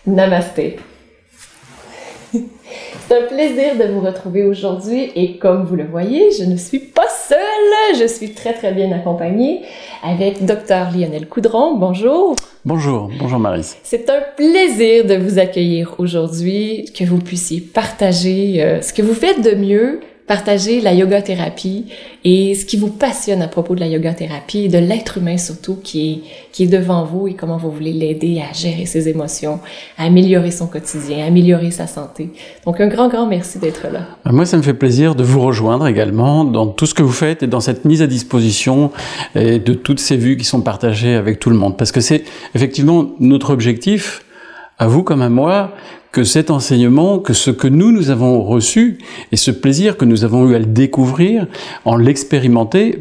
Namasté. C'est un plaisir de vous retrouver aujourd'hui et comme vous le voyez, je ne suis pas seule, je suis très très bien accompagnée avec Dr Lionel Coudron. Bonjour. Bonjour, bonjour Maryse. C'est un plaisir de vous accueillir aujourd'hui, que vous puissiez partager ce que vous faites de mieux, partager la yoga thérapie et ce qui vous passionne à propos de la yoga thérapie et de l'être humain surtout qui est devant vous et comment vous voulez l'aider à gérer ses émotions, à améliorer son quotidien, à améliorer sa santé. Donc un grand merci d'être là. Moi, ça me fait plaisir de vous rejoindre également dans tout ce que vous faites et dans cette mise à disposition et de toutes ces vues qui sont partagées avec tout le monde. Parce que c'est effectivement notre objectif, à vous comme à moi, que cet enseignement, que ce que nous avons reçu et ce plaisir que nous avons eu à le découvrir, en l'expérimenter,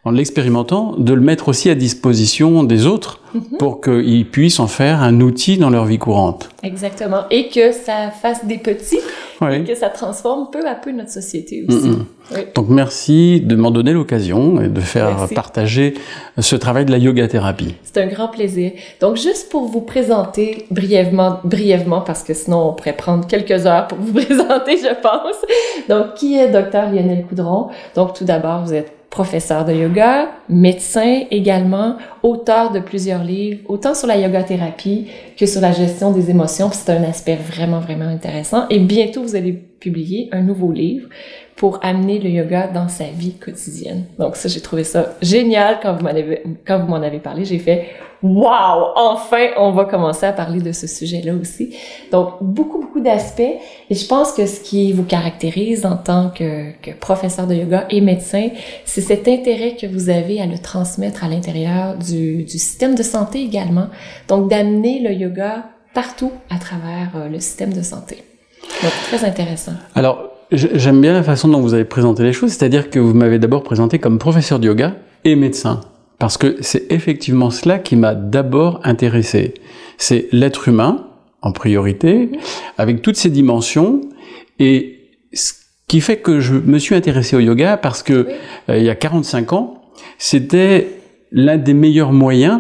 en l'expérimentant, de le mettre aussi à disposition des autres pour qu'ils puissent en faire un outil dans leur vie courante. Exactement. Et que ça fasse des petits, et que ça transforme peu à peu notre société aussi. Oui. Donc merci de m'en donner l'occasion et de faire partager ce travail de la yoga thérapie. C'est un grand plaisir. Donc juste pour vous présenter brièvement, parce que sinon on pourrait prendre quelques heures pour vous présenter, je pense. Donc qui est Dr Lionel Coudron? Donc tout d'abord, vous êtes professeur de yoga, médecin également, auteur de plusieurs livres, autant sur la yoga thérapie que sur la gestion des émotions. C'est un aspect vraiment intéressant. Et bientôt, vous allez publier un nouveau livre pour amener le yoga dans sa vie quotidienne. Donc ça, j'ai trouvé ça génial quand vous m'en avez parlé. J'ai fait « Wow! Enfin, on va commencer à parler de ce sujet-là aussi. » Donc, beaucoup d'aspects. Et je pense que ce qui vous caractérise en tant que professeur de yoga et médecin, c'est cet intérêt que vous avez à le transmettre à l'intérieur du système de santé également. Donc, d'amener le yoga partout à travers le système de santé. Donc, très intéressant. Alors, j'aime bien la façon dont vous avez présenté les choses, c'est-à-dire que vous m'avez d'abord présenté comme professeur de yoga et médecin. Parce que c'est effectivement cela qui m'a d'abord intéressé. C'est l'être humain, en priorité, avec toutes ses dimensions, et ce qui fait que je me suis intéressé au yoga parce que il y a 45 ans, c'était l'un des meilleurs moyens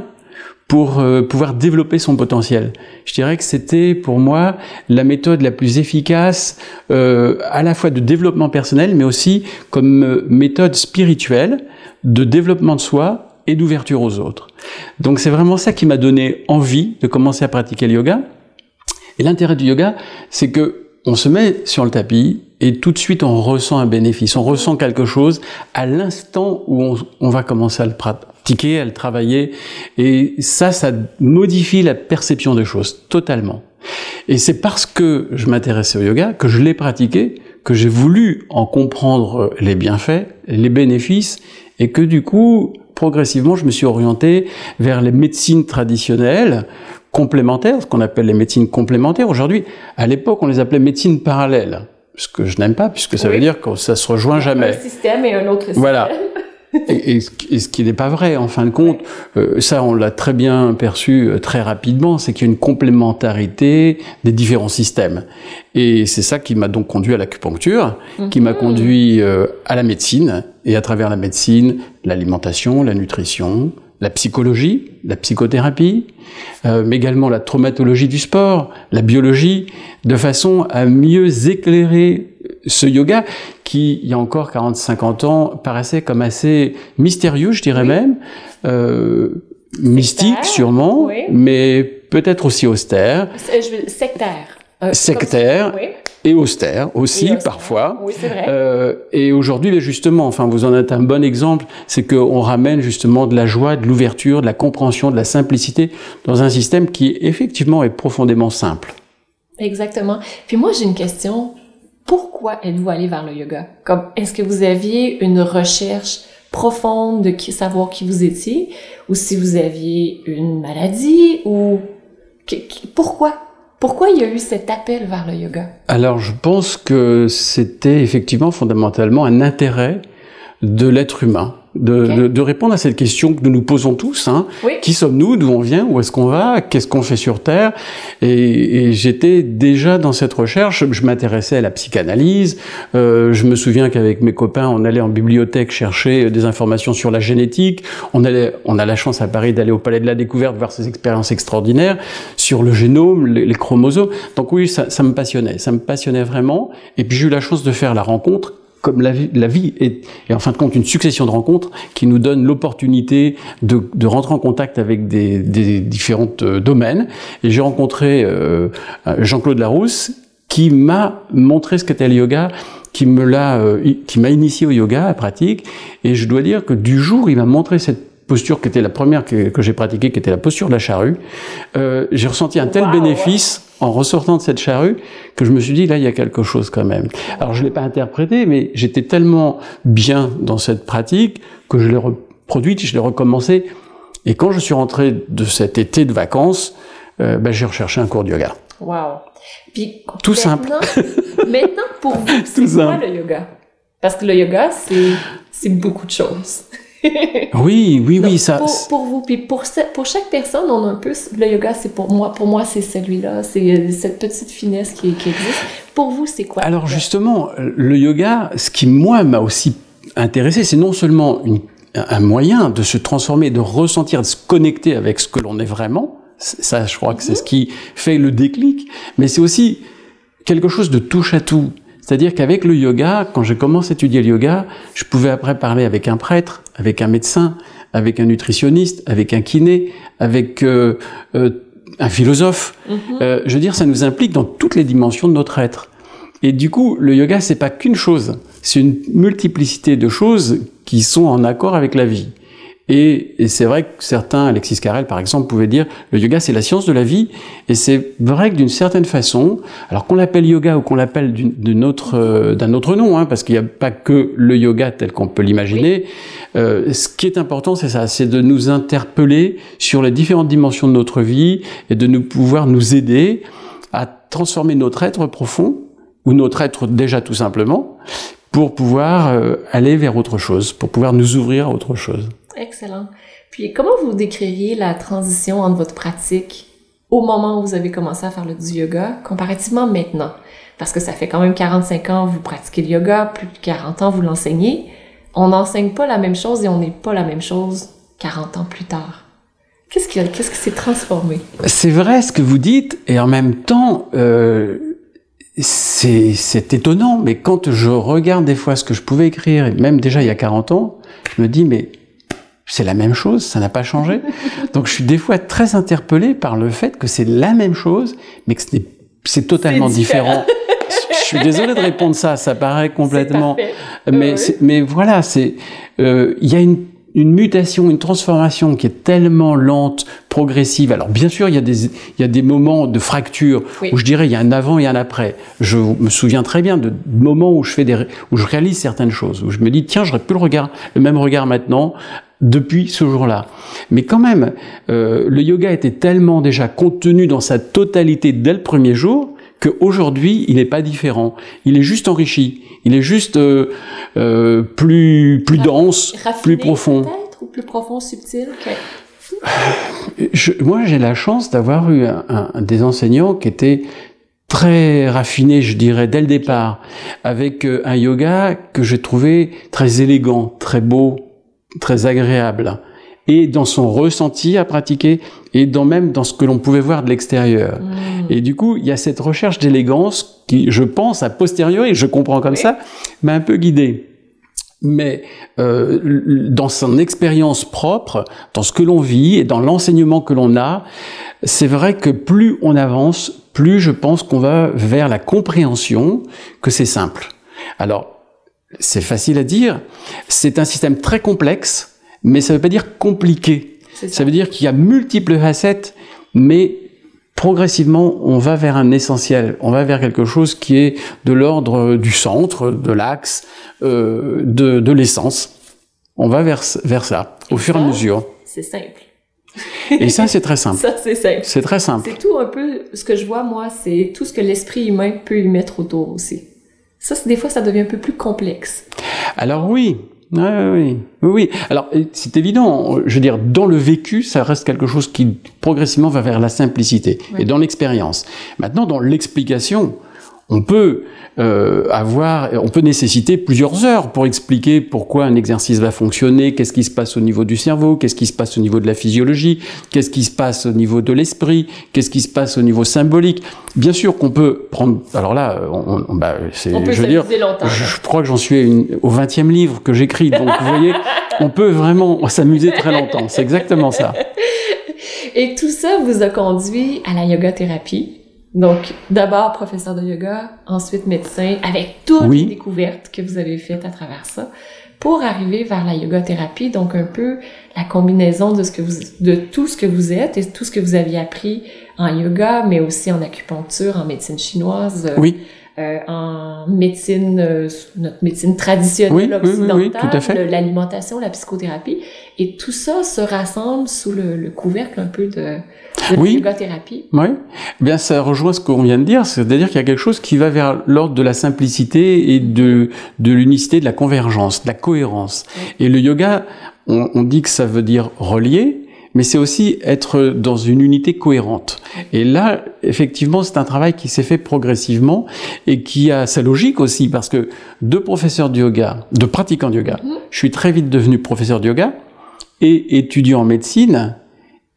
pour pouvoir développer son potentiel. Je dirais que c'était pour moi la méthode la plus efficace à la fois de développement personnel, mais aussi comme méthode spirituelle de développement de soi et d'ouverture aux autres. Donc c'est vraiment ça qui m'a donné envie de commencer à pratiquer le yoga. Et l'intérêt du yoga, c'est que on se met sur le tapis et tout de suite on ressent un bénéfice, on ressent quelque chose à l'instant où on va commencer à le pratiquer, à le travailler. Et ça modifie la perception des choses totalement. Et c'est parce que je m'intéressais au yoga, que je l'ai pratiqué, que j'ai voulu en comprendre les bienfaits, les bénéfices, et que du coup, progressivement, je me suis orienté vers les médecines traditionnelles, complémentaires, ce qu'on appelle les médecines complémentaires. Aujourd'hui, à l'époque, on les appelait médecines parallèles, ce que je n'aime pas, puisque ça veut dire que ça se rejoint jamais. Un système et un autre système. Voilà. Et ce qui n'est pas vrai, en fin de compte, ça on l'a très bien perçu très rapidement, c'est qu'il y a une complémentarité des différents systèmes. Et c'est ça qui m'a donc conduit à l'acupuncture, qui m'a conduit à la médecine, et à travers la médecine, l'alimentation, la nutrition, la psychologie, la psychothérapie, mais également la traumatologie du sport, la biologie, de façon à mieux éclairer ce yoga qui, il y a encore 40-50 ans, paraissait comme assez mystérieux, je dirais même, mystique sûrement, mais peut-être aussi austère. Sectaire. Sectaire. Et austère aussi, parfois. Oui, c'est vrai. Et aujourd'hui, justement, enfin, vous en êtes un bon exemple, c'est qu'on ramène justement de la joie, de l'ouverture, de la compréhension, de la simplicité dans un système qui, effectivement, est profondément simple. Exactement. Puis moi, j'ai une question. Pourquoi êtes-vous allé vers le yoga? Est-ce que vous aviez une recherche profonde de savoir qui vous étiez? Ou si vous aviez une maladie? Ou pourquoi? Pourquoi il y a eu cet appel vers le yoga? Alors, je pense que c'était effectivement fondamentalement un intérêt de l'être humain. de répondre à cette question que nous nous posons tous. Hein. Oui. Qui sommes-nous? D'où on vient? Où est-ce qu'on va? Qu'est-ce qu'on fait sur Terre? Et j'étais déjà dans cette recherche. Je m'intéressais à la psychanalyse. Je me souviens qu'avec mes copains, on allait en bibliothèque chercher des informations sur la génétique. On a la chance à Paris d'aller au Palais de la Découverte voir ces expériences extraordinaires sur le génome, les chromosomes. Donc oui, ça me passionnait. Ça me passionnait vraiment. Et puis j'ai eu la chance de faire la rencontre. Comme la vie est en fin de compte une succession de rencontres qui nous donne l'opportunité de rentrer en contact avec des différents domaines. Et j'ai rencontré Jean-Claude Larousse qui m'a montré ce qu'était le yoga, qui m'a initié au yoga, à pratique. Et je dois dire que du jour où il m'a montré cette posture qui était la première que j'ai pratiquée, qui était la posture de la charrue, j'ai ressenti un tel bénéfice en ressortant de cette charrue que je me suis dit, là, il y a quelque chose quand même. Alors, je l'ai pas interprété, mais j'étais tellement bien dans cette pratique que je l'ai reproduite, je l'ai recommencé. Et quand je suis rentré de cet été de vacances, j'ai recherché un cours de yoga. Wow. Puis, tout simple. Maintenant, pour vous, c'est quoi le yoga? Parce que le yoga, c'est beaucoup de choses. Oui, ça. Pour vous, puis pour chaque personne, on a un peu le yoga. C'est pour moi, c'est celui-là, c'est cette petite finesse qui existe. Pour vous, c'est quoi? Alors justement, le yoga, ce qui moi m'a aussi intéressé, c'est non seulement un moyen de se transformer, de ressentir, de se connecter avec ce que l'on est vraiment. Ça, je crois que c'est ce qui fait le déclic. Mais c'est aussi quelque chose de touche à tout. C'est-à-dire qu'avec le yoga, quand j'ai commencé à étudier le yoga, je pouvais après parler avec un prêtre, avec un médecin, avec un nutritionniste, avec un kiné, avec un philosophe. Je veux dire, ça nous implique dans toutes les dimensions de notre être. Et du coup, le yoga, c'est pas qu'une chose, c'est une multiplicité de choses qui sont en accord avec la vie. Et c'est vrai que certains, Alexis Carrel par exemple, pouvaient dire le yoga c'est la science de la vie. Et c'est vrai que d'une certaine façon, alors qu'on l'appelle yoga ou qu'on l'appelle d'un autre nom, hein, parce qu'il n'y a pas que le yoga tel qu'on peut l'imaginer. Ce qui est important, c'est ça, c'est de nous interpeller sur les différentes dimensions de notre vie et de pouvoir nous aider à transformer notre être profond ou notre être déjà tout simplement pour pouvoir aller vers autre chose, pour pouvoir nous ouvrir à autre chose. Excellent. Puis, comment vous décririez la transition entre votre pratique au moment où vous avez commencé à faire du yoga, comparativement maintenant? Parce que ça fait quand même 45 ans que vous pratiquez le yoga, plus de 40 ans vous l'enseignez. On n'enseigne pas la même chose et on n'est pas la même chose 40 ans plus tard. Qu'est-ce qui s'est transformé? C'est vrai ce que vous dites, et en même temps, c'est étonnant, mais quand je regarde des fois ce que je pouvais écrire, et même déjà il y a 40 ans, je me dis, mais c'est la même chose, ça n'a pas changé. Donc je suis des fois très interpellé par le fait que c'est la même chose, mais que c'est totalement différent. Je suis désolé de répondre ça paraît complètement... Mais voilà, il y a une mutation, une transformation qui est tellement lente, progressive. Alors bien sûr, il y a des moments de fracture où je dirais il y a un avant et un après. Je me souviens très bien de moments où je réalise certaines choses, où je me dis tiens, j'aurais plus le même regard maintenant depuis ce jour-là. Mais quand même, le yoga était tellement déjà contenu dans sa totalité dès le premier jour qu'aujourd'hui, il n'est pas différent. Il est juste enrichi. Il est juste plus dense, raffiné, plus profond. Peut-être, ou plus profond, subtil. Moi, j'ai la chance d'avoir eu des enseignants qui étaient très raffinés, je dirais, dès le départ, avec un yoga que j'ai trouvé très élégant, très beau, très agréable, et dans son ressenti à pratiquer, et même dans ce que l'on pouvait voir de l'extérieur. Et du coup, il y a cette recherche d'élégance qui, je pense, a posteriori, je comprends comme ça, m'a un peu guidé. Mais dans son expérience propre, dans ce que l'on vit et dans l'enseignement que l'on a, c'est vrai que plus on avance, plus je pense qu'on va vers la compréhension que c'est simple. Alors, c'est facile à dire, c'est un système très complexe, mais ça ne veut pas dire compliqué. Ça veut dire qu'il y a multiples facettes, mais progressivement, on va vers un essentiel, on va vers quelque chose qui est de l'ordre du centre, de l'axe, de l'essence. On va vers ça, au fur et à mesure. C'est simple. Et ça, c'est très simple. Ça, c'est simple. C'est très simple. C'est tout un peu, ce que je vois, moi, c'est tout ce que l'esprit humain peut y mettre autour aussi. Ça, des fois, ça devient un peu plus complexe. Alors oui, Oui, oui. Alors, c'est évident. Je veux dire, dans le vécu, ça reste quelque chose qui progressivement va vers la simplicité. Et dans l'expérience. Maintenant, dans l'explication, on peut on peut nécessiter plusieurs heures pour expliquer pourquoi un exercice va fonctionner, qu'est-ce qui se passe au niveau du cerveau, qu'est-ce qui se passe au niveau de la physiologie, qu'est-ce qui se passe au niveau de l'esprit, qu'est-ce qui se passe au niveau symbolique. Bien sûr qu'on peut prendre. Alors là, on peut je veux dire, je crois que j'en suis au 20e livre que j'écris. Donc vous voyez, on peut vraiment s'amuser très longtemps. C'est exactement ça. Et tout ça vous a conduit à la yoga thérapie. Donc, d'abord professeur de yoga, ensuite médecin, avec toutes les découvertes que vous avez faites à travers ça, pour arriver vers la yoga thérapie, donc un peu la combinaison de tout ce que vous êtes et tout ce que vous aviez appris en yoga, mais aussi en acupuncture, en médecine chinoise, en médecine, notre médecine traditionnelle occidentale, tout à fait. L'alimentation, la psychothérapie, et tout ça se rassemble sous le couvercle un peu de la yoga-thérapie. Oui, bien ça rejoint ce qu'on vient de dire, c'est-à-dire qu'il y a quelque chose qui va vers l'ordre de la simplicité et de l'unicité, de la convergence, de la cohérence. Et le yoga, on dit que ça veut dire relier, mais c'est aussi être dans une unité cohérente. Et là, effectivement, c'est un travail qui s'est fait progressivement et qui a sa logique aussi, parce que de professeur de yoga, de pratiquant de yoga, je suis très vite devenu professeur de yoga et étudiant en médecine.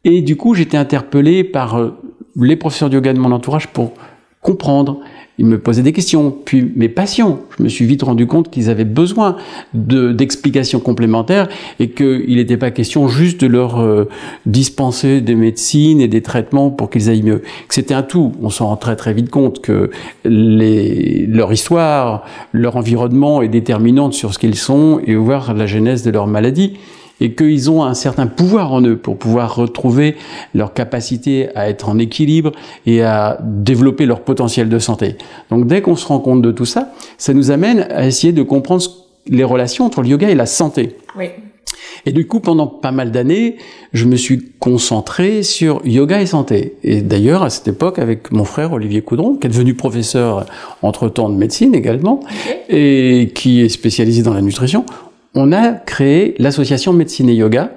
Et du coup, j'étais interpellé par les professeurs de yoga de mon entourage pour comprendre. Ils me posaient des questions. Puis mes patients, je me suis vite rendu compte qu'ils avaient besoin d'explications complémentaires et qu'il n'était pas question juste de leur dispenser des médecines et des traitements pour qu'ils aillent mieux. Que c'était un tout. On s'en rend très très vite compte que leur histoire, leur environnement est déterminante sur ce qu'ils sont et voir la genèse de leur maladie. Et qu'ils ont un certain pouvoir en eux pour pouvoir retrouver leur capacité à être en équilibre et à développer leur potentiel de santé. Donc dès qu'on se rend compte de tout ça, ça nous amène à essayer de comprendre les relations entre le yoga et la santé. Oui. Et du coup, pendant pas mal d'années, je me suis concentré sur yoga et santé. Et d'ailleurs, à cette époque, avec mon frère Olivier Coudron, qui est devenu professeur entre-temps de médecine également, et qui est spécialisé dans la nutrition, on a créé l'association Médecine et Yoga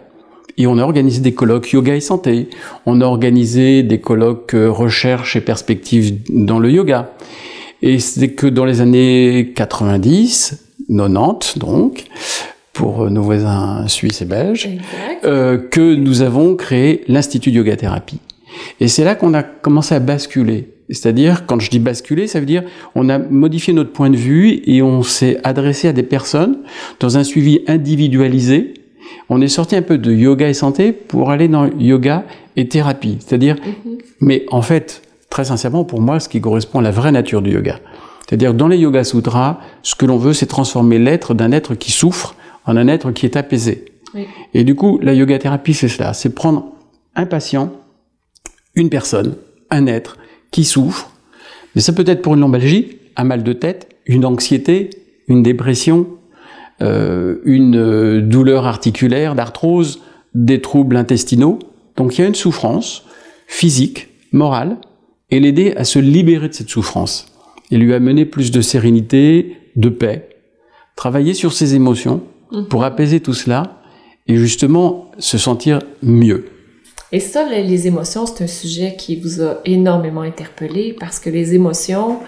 et on a organisé des colloques yoga et santé. On a organisé des colloques recherche et perspectives dans le yoga. Et c'est que dans les années 90, 90 donc, pour nos voisins suisses et belges, que nous avons créé l'Institut de Yoga Thérapie. Et c'est là qu'on a commencé à basculer. C'est-à-dire, quand je dis basculer, ça veut dire on a modifié notre point de vue et on s'est adressé à des personnes dans un suivi individualisé. On est sorti un peu de yoga et santé pour aller dans yoga et thérapie. C'est-à-dire, mais en fait, très sincèrement, pour moi, ce qui correspond à la vraie nature du yoga. C'est-à-dire, dans les Yoga Sutras, ce que l'on veut, c'est transformer l'être d'un être qui souffre en un être qui est apaisé. Oui. Et du coup, la yoga thérapie, c'est cela. C'est prendre un patient, une personne, un être, qui souffre, mais ça peut être pour une lombalgie, un mal de tête, une anxiété, une dépression, une douleur articulaire, d'arthrose, des troubles intestinaux. Donc il y a une souffrance physique, morale, et l'aider à se libérer de cette souffrance, et lui amener plus de sérénité, de paix, travailler sur ses émotions pour apaiser tout cela, et justement se sentir mieux. Et ça, les émotions, c'est un sujet qui vous a énormément interpellé parce que les émotions,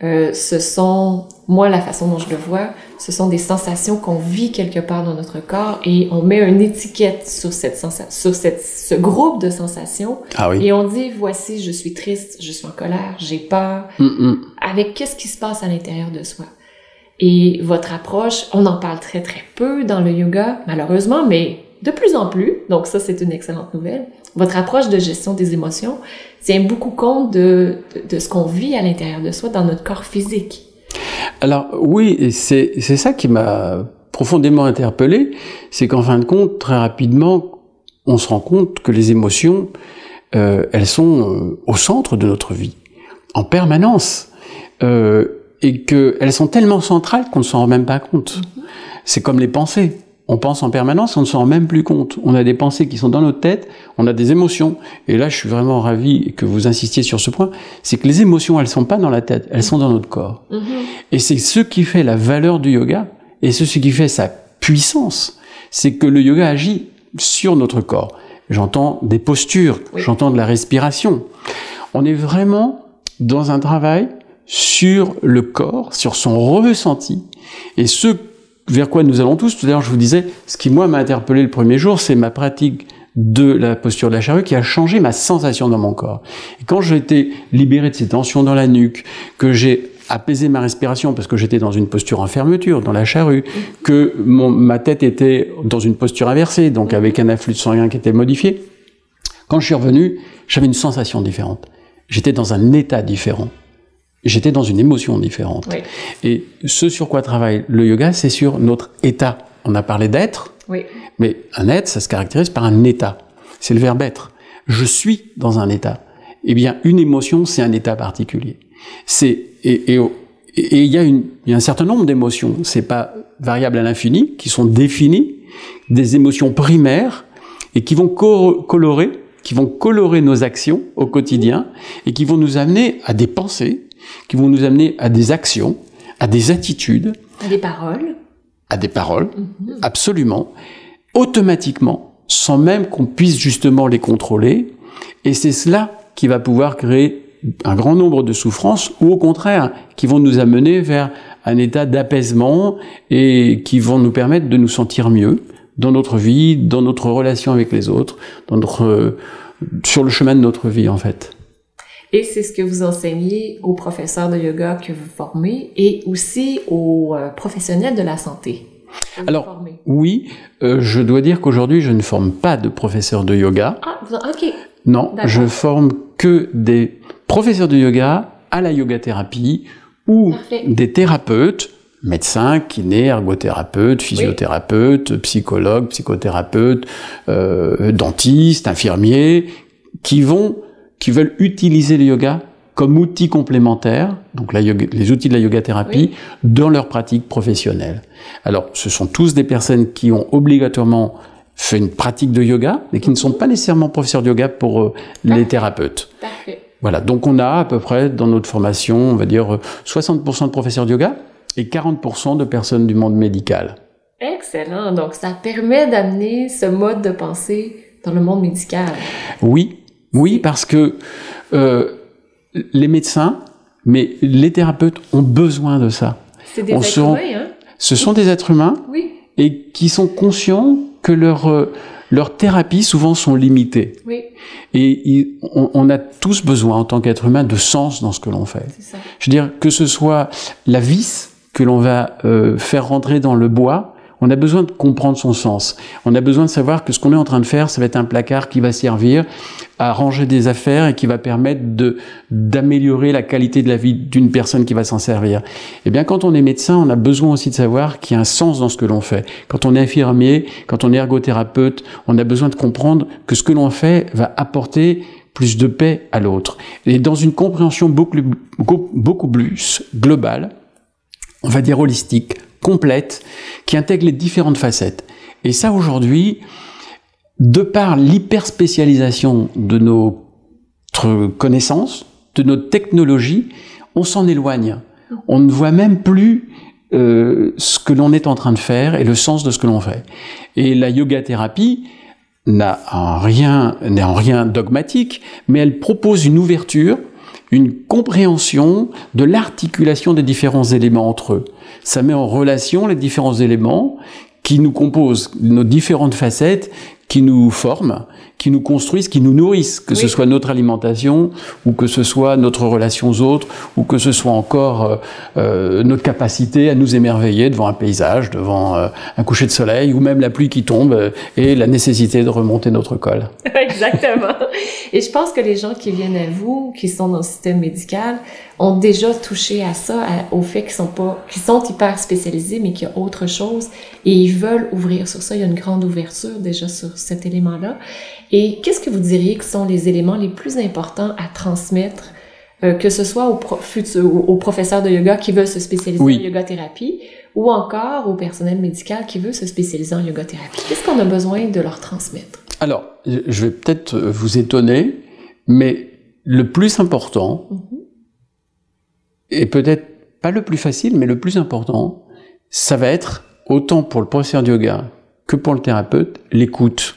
ce sont, moi, la façon dont je le vois, ce sont des sensations qu'on vit quelque part dans notre corps et on met une étiquette sur ce groupe de sensations. Ah oui. Et on dit, voici, je suis triste, je suis en colère, j'ai peur, avec qu'est-ce qui se passe à l'intérieur de soi. Et votre approche, on en parle très très peu dans le yoga, malheureusement, mais de plus en plus, donc ça c'est une excellente nouvelle, votre approche de gestion des émotions tient beaucoup compte de ce qu'on vit à l'intérieur de soi, dans notre corps physique. Alors oui, c'est ça qui m'a profondément interpellé, c'est qu'en fin de compte, très rapidement, on se rend compte que les émotions, elles sont au centre de notre vie, en permanence, et qu'elles sont tellement centrales qu'on ne s'en rend même pas compte. C'est comme les pensées. On pense en permanence, on ne s'en rend même plus compte. On a des pensées qui sont dans notre tête, on a des émotions. Et là, je suis vraiment ravi que vous insistiez sur ce point. C'est que les émotions, elles sont pas dans la tête, elles sont dans notre corps. Et c'est ce qui fait la valeur du yoga, et c'est ce qui fait sa puissance, c'est que le yoga agit sur notre corps. J'entends des postures, j'entends de la respiration. On est vraiment dans un travail sur le corps, sur son ressenti, et ce vers quoi nous allons tous. Tout à l'heure, je vous disais, ce qui, moi, m'a interpellé le premier jour, c'est ma pratique de la posture de la charrue qui a changé ma sensation dans mon corps. Et quand j'ai été libéré de ces tensions dans la nuque, que j'ai apaisé ma respiration parce que j'étais dans une posture en fermeture, dans la charrue, que ma tête était dans une posture inversée, donc avec un afflux sanguin qui était modifié, quand je suis revenu, j'avais une sensation différente. J'étais dans un état différent. J'étais dans une émotion différente. Oui. Et ce sur quoi travaille le yoga, c'est sur notre état. On a parlé d'être, oui. Mais un être, ça se caractérise par un état. C'est le verbe être. Je suis dans un état. Eh bien, une émotion, c'est un état particulier. Et il y a un certain nombre d'émotions. C'est pas variable à l'infini, qui sont définies, des émotions primaires, et qui vont colorer nos actions au quotidien, et qui vont nous amener à des pensées, qui vont nous amener à des actions, à des attitudes. À des paroles. À des paroles, absolument, automatiquement, sans même qu'on puisse justement les contrôler. Et c'est cela qui va pouvoir créer un grand nombre de souffrances, ou au contraire, qui vont nous amener vers un état d'apaisement et qui vont nous permettre de nous sentir mieux dans notre vie, dans notre relation avec les autres, sur le chemin de notre vie, en fait. Et c'est ce que vous enseignez aux professeurs de yoga que vous formez et aussi aux professionnels de la santé. Alors, oui, je dois dire qu'aujourd'hui, je ne forme pas de professeurs de yoga. Ah, ok. Non, je forme que des professeurs de yoga à la yoga-thérapie ou des thérapeutes, médecins, kinés, ergothérapeutes, physiothérapeutes, psychologues, psychothérapeutes, dentistes, infirmiers, qui veulent utiliser le yoga comme outil complémentaire, donc les outils de la yoga-thérapie, dans leur pratique professionnelle. Alors, ce sont tous des personnes qui ont obligatoirement fait une pratique de yoga, mais qui ne sont pas nécessairement professeurs de yoga pour les thérapeutes. Parfait. Voilà, donc on a à peu près dans notre formation, on va dire 60% de professeurs de yoga et 40% de personnes du monde médical. Excellent, donc ça permet d'amener ce mode de pensée dans le monde médical. Oui, parce que les médecins, mais les thérapeutes ont besoin de ça. C'est des êtres humains, hein? Ce sont des êtres humains, et qui sont conscients que leurs thérapies souvent sont limitées. Oui. Et on a tous besoin, en tant qu'être humain, de sens dans ce que l'on fait. C'est ça. Je veux dire, que ce soit la vis que l'on va faire rentrer dans le bois, on a besoin de comprendre son sens. On a besoin de savoir que ce qu'on est en train de faire, ça va être un placard qui va servir à ranger des affaires et qui va permettre d'améliorer la qualité de la vie d'une personne qui va s'en servir. Eh bien, quand on est médecin, on a besoin aussi de savoir qu'il y a un sens dans ce que l'on fait. Quand on est infirmier, quand on est ergothérapeute, on a besoin de comprendre que ce que l'on fait va apporter plus de paix à l'autre. Et dans une compréhension beaucoup plus globale, on va dire holistique, complète, qui intègre les différentes facettes. Et ça, aujourd'hui, de par l'hyperspécialisation de notre connaissance, de notre technologie, on s'en éloigne. On ne voit même plus ce que l'on est en train de faire et le sens de ce que l'on fait. Et la yoga-thérapie n'est en rien dogmatique, mais elle propose une ouverture, une compréhension de l'articulation des différents éléments entre eux. Ça met en relation les différents éléments qui nous composent, nos différentes facettes, qui nous forment, qui nous construisent, qui nous nourrissent, que ce soit notre alimentation, ou que ce soit notre relation aux autres, ou que ce soit encore notre capacité à nous émerveiller devant un paysage, devant un coucher de soleil, ou même la pluie qui tombe, et la nécessité de remonter notre col. Exactement. Et je pense que les gens qui viennent à vous, qui sont dans le système médical, ont déjà touché à ça, au fait qu'ils sont hyper spécialisés, mais qu'il y a autre chose, et ils veulent ouvrir sur ça. Il y a une grande ouverture déjà sur cet élément-là. Et qu'est-ce que vous diriez que sont les éléments les plus importants à transmettre, que ce soit aux professeurs de yoga qui veulent se spécialiser en yoga-thérapie, ou encore au personnel médical qui veut se spécialiser en yoga-thérapie? Qu'est-ce qu'on a besoin de leur transmettre? Alors, je vais peut-être vous étonner, mais le plus important, et peut-être pas le plus facile, mais le plus important, ça va être autant pour le professeur de yoga que pour le thérapeute, l'écoute.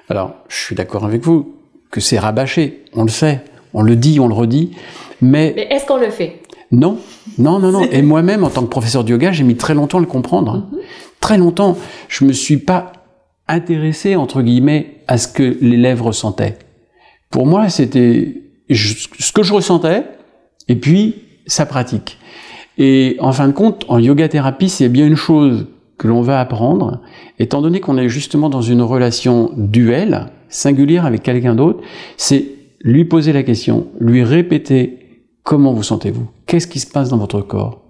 Alors, je suis d'accord avec vous que c'est rabâché, on le sait, on le dit, on le redit, mais est-ce qu'on le fait? Non. Et moi-même, en tant que professeur de yoga, j'ai mis très longtemps à le comprendre. Très longtemps. Je me suis pas intéressé, entre guillemets, à ce que l'élève ressentait. Pour moi, c'était ce que je ressentais, et puis sa pratique. Et en fin de compte, en yoga-thérapie, s'il y a bien une chose que l'on va apprendre, étant donné qu'on est justement dans une relation duelle, singulière avec quelqu'un d'autre, c'est lui poser la question, lui répéter comment vous sentez-vous, qu'est-ce qui se passe dans votre corps.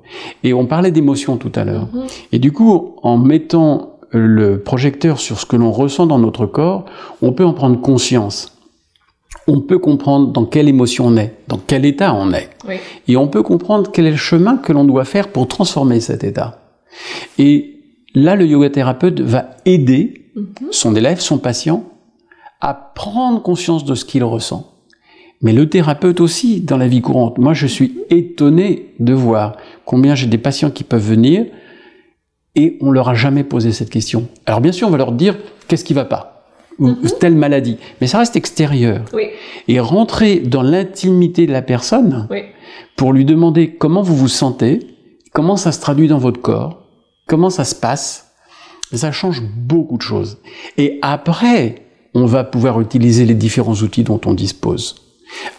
Et on parlait d'émotions tout à l'heure. Et du coup, en mettant le projecteur sur ce que l'on ressent dans notre corps, on peut en prendre conscience. On peut comprendre dans quelle émotion on est, dans quel état on est. Oui. Et on peut comprendre quel est le chemin que l'on doit faire pour transformer cet état. Et là, le yoga-thérapeute va aider son élève, son patient, à prendre conscience de ce qu'il ressent. Mais le thérapeute aussi, dans la vie courante. Moi, je suis étonné de voir combien j'ai des patients qui peuvent venir et on leur a jamais posé cette question. Alors bien sûr, on va leur dire qu'est-ce qui va pas, ou telle maladie, mais ça reste extérieur. Oui. Et rentrer dans l'intimité de la personne pour lui demander comment vous vous sentez, comment ça se traduit dans votre corps, comment ça se passe, ça change beaucoup de choses. Et après, on va pouvoir utiliser les différents outils dont on dispose.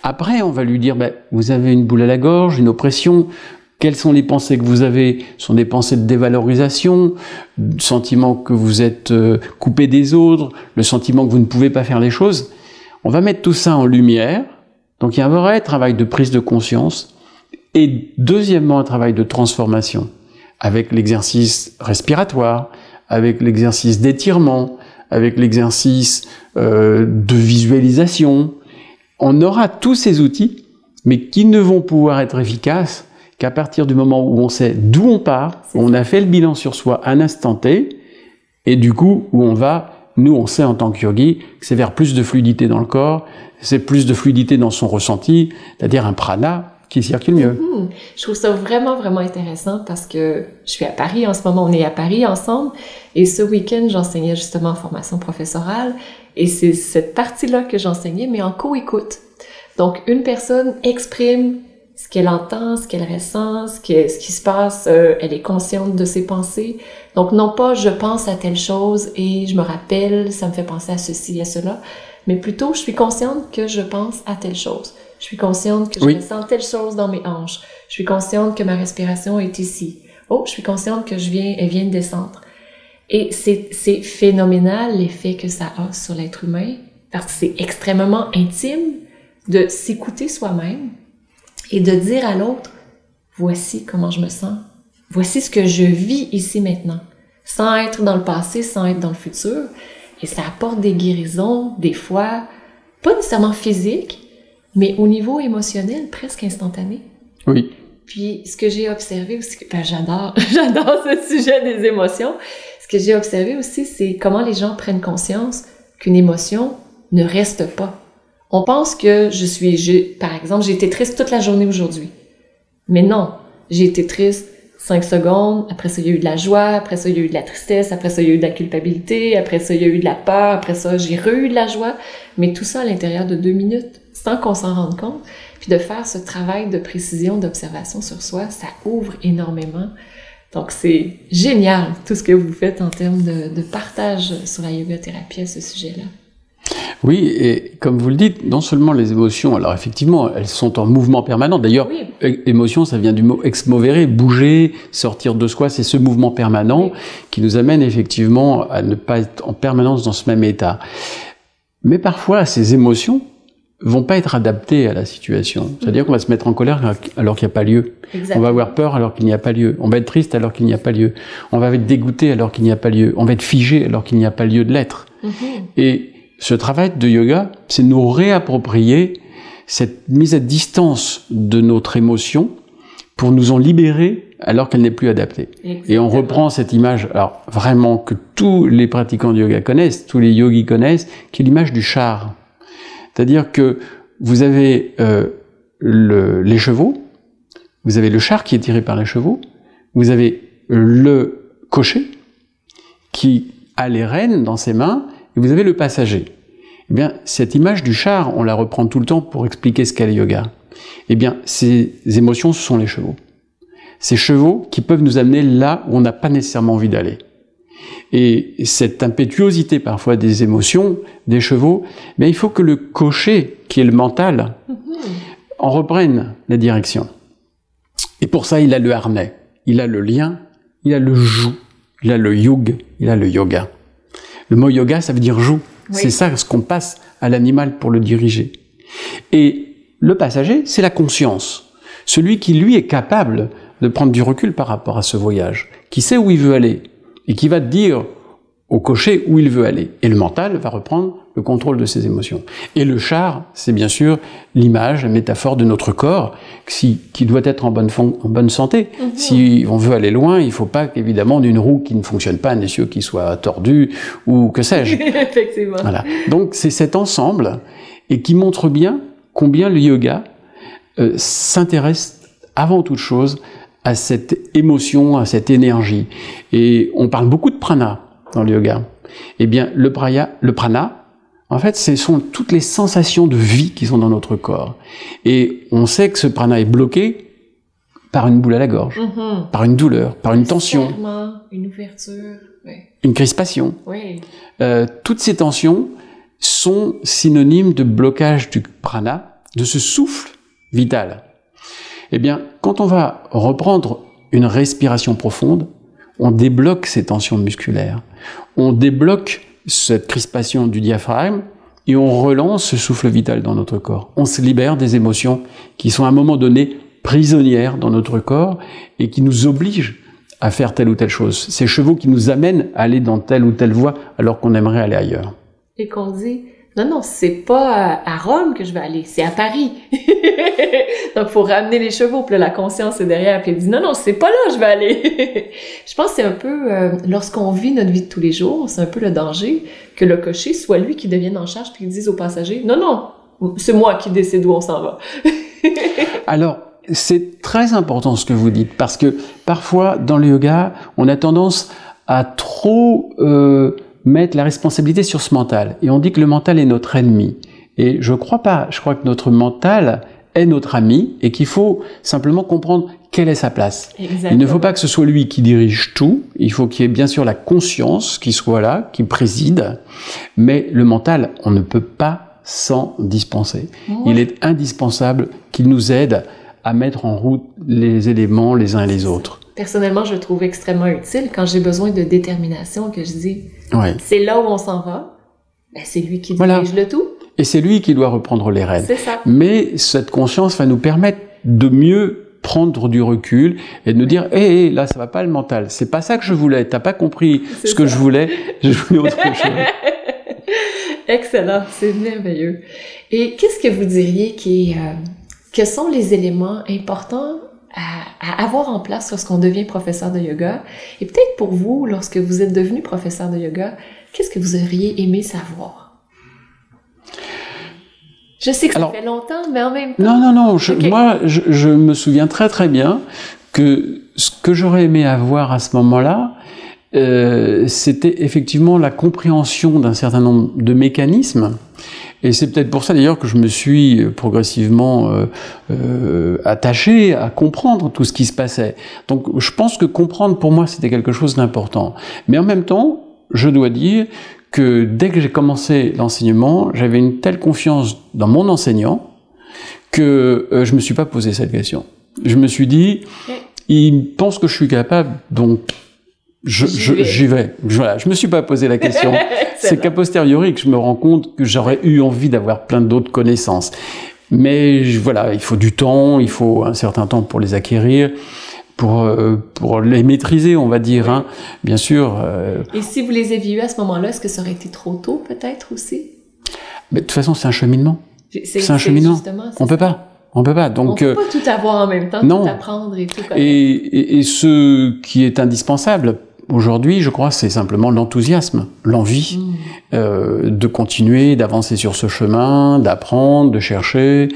Après, on va lui dire, vous avez une boule à la gorge, une oppression, quelles sont les pensées que vous avez? Ce sont des pensées de dévalorisation, le sentiment que vous êtes coupé des autres, le sentiment que vous ne pouvez pas faire les choses. On va mettre tout ça en lumière. Donc il y a un vrai travail de prise de conscience. Et deuxièmement, un travail de transformation, avec l'exercice respiratoire, avec l'exercice d'étirement, avec l'exercice de visualisation. On aura tous ces outils, mais qui ne vont pouvoir être efficaces qu'à partir du moment où on sait d'où on part, où on a fait le bilan sur soi à un instant T, et du coup, où on va, nous on sait en tant que yogi, que c'est vers plus de fluidité dans le corps, c'est plus de fluidité dans son ressenti, c'est-à-dire un prana qui circule mieux. Je trouve ça vraiment, vraiment intéressant parce que je suis à Paris en ce moment, on est à Paris ensemble, et ce week-end, j'enseignais justement en formation professorale, et c'est cette partie-là que j'enseignais, mais en co-écoute. Donc, une personne exprime ce qu'elle entend, ce qu'elle ressent, ce qui se passe, elle est consciente de ses pensées. Donc, non pas je pense à telle chose et je me rappelle, ça me fait penser à ceci, à cela, mais plutôt je suis consciente que je pense à telle chose. Je suis consciente que je ressens telle chose dans mes hanches. Je suis consciente que ma respiration est ici. Oh, je suis consciente que elle vient de descendre. Et c'est phénoménal l'effet que ça a sur l'être humain, parce que c'est extrêmement intime de s'écouter soi-même et de dire à l'autre, voici comment je me sens, voici ce que je vis ici maintenant, sans être dans le passé, sans être dans le futur. Et ça apporte des guérisons, des fois, pas nécessairement physiques, mais au niveau émotionnel, presque instantané. Oui. Puis, ce que j'ai observé aussi, j'adore ce sujet des émotions. Ce que j'ai observé aussi, c'est comment les gens prennent conscience qu'une émotion ne reste pas. On pense que par exemple, j'ai été triste toute la journée aujourd'hui. Mais non, j'ai été triste 5 secondes, après ça, il y a eu de la joie, après ça, il y a eu de la tristesse, après ça, il y a eu de la culpabilité, après ça, il y a eu de la peur, après ça, j'ai eu de la joie. Mais tout ça à l'intérieur de 2 minutes, sans qu'on s'en rende compte. Puis de faire ce travail de précision, d'observation sur soi, ça ouvre énormément. Donc, c'est génial, tout ce que vous faites en termes de partage sur la yoga-thérapie à ce sujet-là. Oui, et comme vous le dites, non seulement les émotions, alors effectivement, elles sont en mouvement permanent. D'ailleurs, émotion, ça vient du mot ex movere, bouger, sortir de soi, c'est ce mouvement permanent qui nous amène effectivement à ne pas être en permanence dans ce même état. Mais parfois, ces émotions vont pas être adaptées à la situation. C'est-à-dire qu'on va se mettre en colère alors qu'il n'y a pas lieu. Exactement. On va avoir peur alors qu'il n'y a pas lieu. On va être triste alors qu'il n'y a pas lieu. On va être dégoûté alors qu'il n'y a pas lieu. On va être figé alors qu'il n'y a pas lieu de l'être. Et ce travail de yoga, c'est nous réapproprier cette mise à distance de notre émotion pour nous en libérer alors qu'elle n'est plus adaptée. Exactement. Et on reprend cette image, alors vraiment que tous les pratiquants de yoga connaissent, tous les yogis connaissent, qui est l'image du char. C'est-à-dire que vous avez les chevaux, vous avez le char qui est tiré par les chevaux, vous avez le cocher qui a les rênes dans ses mains, et vous avez le passager. Eh bien, cette image du char, on la reprend tout le temps pour expliquer ce qu'est le yoga. Eh bien, ces émotions, ce sont les chevaux. Ces chevaux qui peuvent nous amener là où on n'a pas nécessairement envie d'aller. Et cette impétuosité parfois des émotions, des chevaux, bien, il faut que le cocher, qui est le mental, en reprenne la direction. Et pour ça, il a le harnais, il a le lien, il a le joug, il a le yug, il a le yoga. Le mot yoga, ça veut dire joug. Oui. C'est ça ce qu'on passe à l'animal pour le diriger. Et le passager, c'est la conscience. Celui qui, lui, est capable de prendre du recul par rapport à ce voyage, qui sait où il veut aller, et qui va dire au cocher où il veut aller. Et le mental va reprendre le contrôle de ses émotions. Et le char, c'est bien sûr l'image, la métaphore de notre corps, qui doit être en bonne santé. Si on veut aller loin, il ne faut pas évidemment d'une roue qui ne fonctionne pas, un essieu qui soit tordu, ou que sais-je. Effectivement. Voilà. Donc c'est cet ensemble, et qui montre bien combien le yoga s'intéresse avant toute chose à cette émotion, à cette énergie. Et on parle beaucoup de prana dans le yoga. Eh bien, le prana, en fait, ce sont toutes les sensations de vie qui sont dans notre corps. Et on sait que ce prana est bloqué par une boule à la gorge, par une douleur, par une tension. Une ouverture, oui. Une crispation. Oui. Toutes ces tensions sont synonymes de blocage du prana, de ce souffle vital. Eh bien, quand on va reprendre une respiration profonde, on débloque ces tensions musculaires. On débloque cette crispation du diaphragme et on relance ce souffle vital dans notre corps. On se libère des émotions qui sont à un moment donné prisonnières dans notre corps et qui nous obligent à faire telle ou telle chose. Ces chevaux qui nous amènent à aller dans telle ou telle voie alors qu'on aimerait aller ailleurs. Et qu'on dit, non, c'est pas à Rome que je vais aller, c'est à Paris. Donc, il faut ramener les chevaux. Puis là, la conscience est derrière. Puis elle dit, non, c'est pas là que je vais aller. Je pense que c'est un peu, lorsqu'on vit notre vie de tous les jours, c'est un peu le danger que le cocher soit lui qui devienne en charge puis qu'il dise aux passagers, non, c'est moi qui décide où on s'en va. Alors, c'est très important ce que vous dites, parce que parfois, dans le yoga, on a tendance à trop mettre la responsabilité sur ce mental. Et on dit que le mental est notre ennemi. Et je crois pas. Je crois que notre mental est notre ami et qu'il faut simplement comprendre quelle est sa place. Exactement. Il ne faut pas que ce soit lui qui dirige tout. Il faut qu'il y ait bien sûr la conscience qui soit là, qui préside. Mais le mental, on ne peut pas s'en dispenser. Il est indispensable qu'il nous aide à mettre en route les éléments les uns et les autres. Personnellement, je le trouve extrêmement utile quand j'ai besoin de détermination, que je dis, c'est là où on s'en va, ben c'est lui qui dirige le tout. Et c'est lui qui doit reprendre les rênes. C'est ça. Mais cette conscience va nous permettre de mieux prendre du recul et de nous dire, là, ça va pas le mental. C'est pas ça que je voulais. T'as pas compris que je voulais. Je voulais autre chose. Excellent. C'est merveilleux. Et qu'est-ce que vous diriez que sont les éléments importants à avoir en place lorsqu'on devient professeur de yoga? Et peut-être pour vous, lorsque vous êtes devenu professeur de yoga, qu'est-ce que vous auriez aimé savoir? Je sais que ça fait longtemps, mais en même temps... Non. Moi, je me souviens très très bien que ce que j'aurais aimé avoir à ce moment-là, c'était effectivement la compréhension d'un certain nombre de mécanismes. Et c'est peut-être pour ça d'ailleurs que je me suis progressivement attaché à comprendre tout ce qui se passait. Donc je pense que comprendre pour moi c'était quelque chose d'important. Mais en même temps, je dois dire que dès que j'ai commencé l'enseignement, j'avais une telle confiance dans mon enseignant que je me suis pas posé cette question. Je me suis dit, il pense que je suis capable, donc j'y vais. Voilà, je me suis pas posé la question. C'est qu'a posteriori que je me rends compte que j'aurais eu envie d'avoir plein d'autres connaissances. Mais voilà, il faut du temps, il faut un certain temps pour les acquérir, pour les maîtriser, on va dire, hein. Bien sûr. Et si vous les aviez eu à ce moment-là, est-ce que ça aurait été trop tôt, peut-être, aussi? Mais de toute façon, c'est un cheminement. C'est un cheminement. On peut pas. Donc, on peut pas tout avoir en même temps, tout apprendre et tout connaître. Et ce qui est indispensable aujourd'hui, je crois, c'est simplement l'enthousiasme, l'envie de continuer, d'avancer sur ce chemin, d'apprendre, de chercher.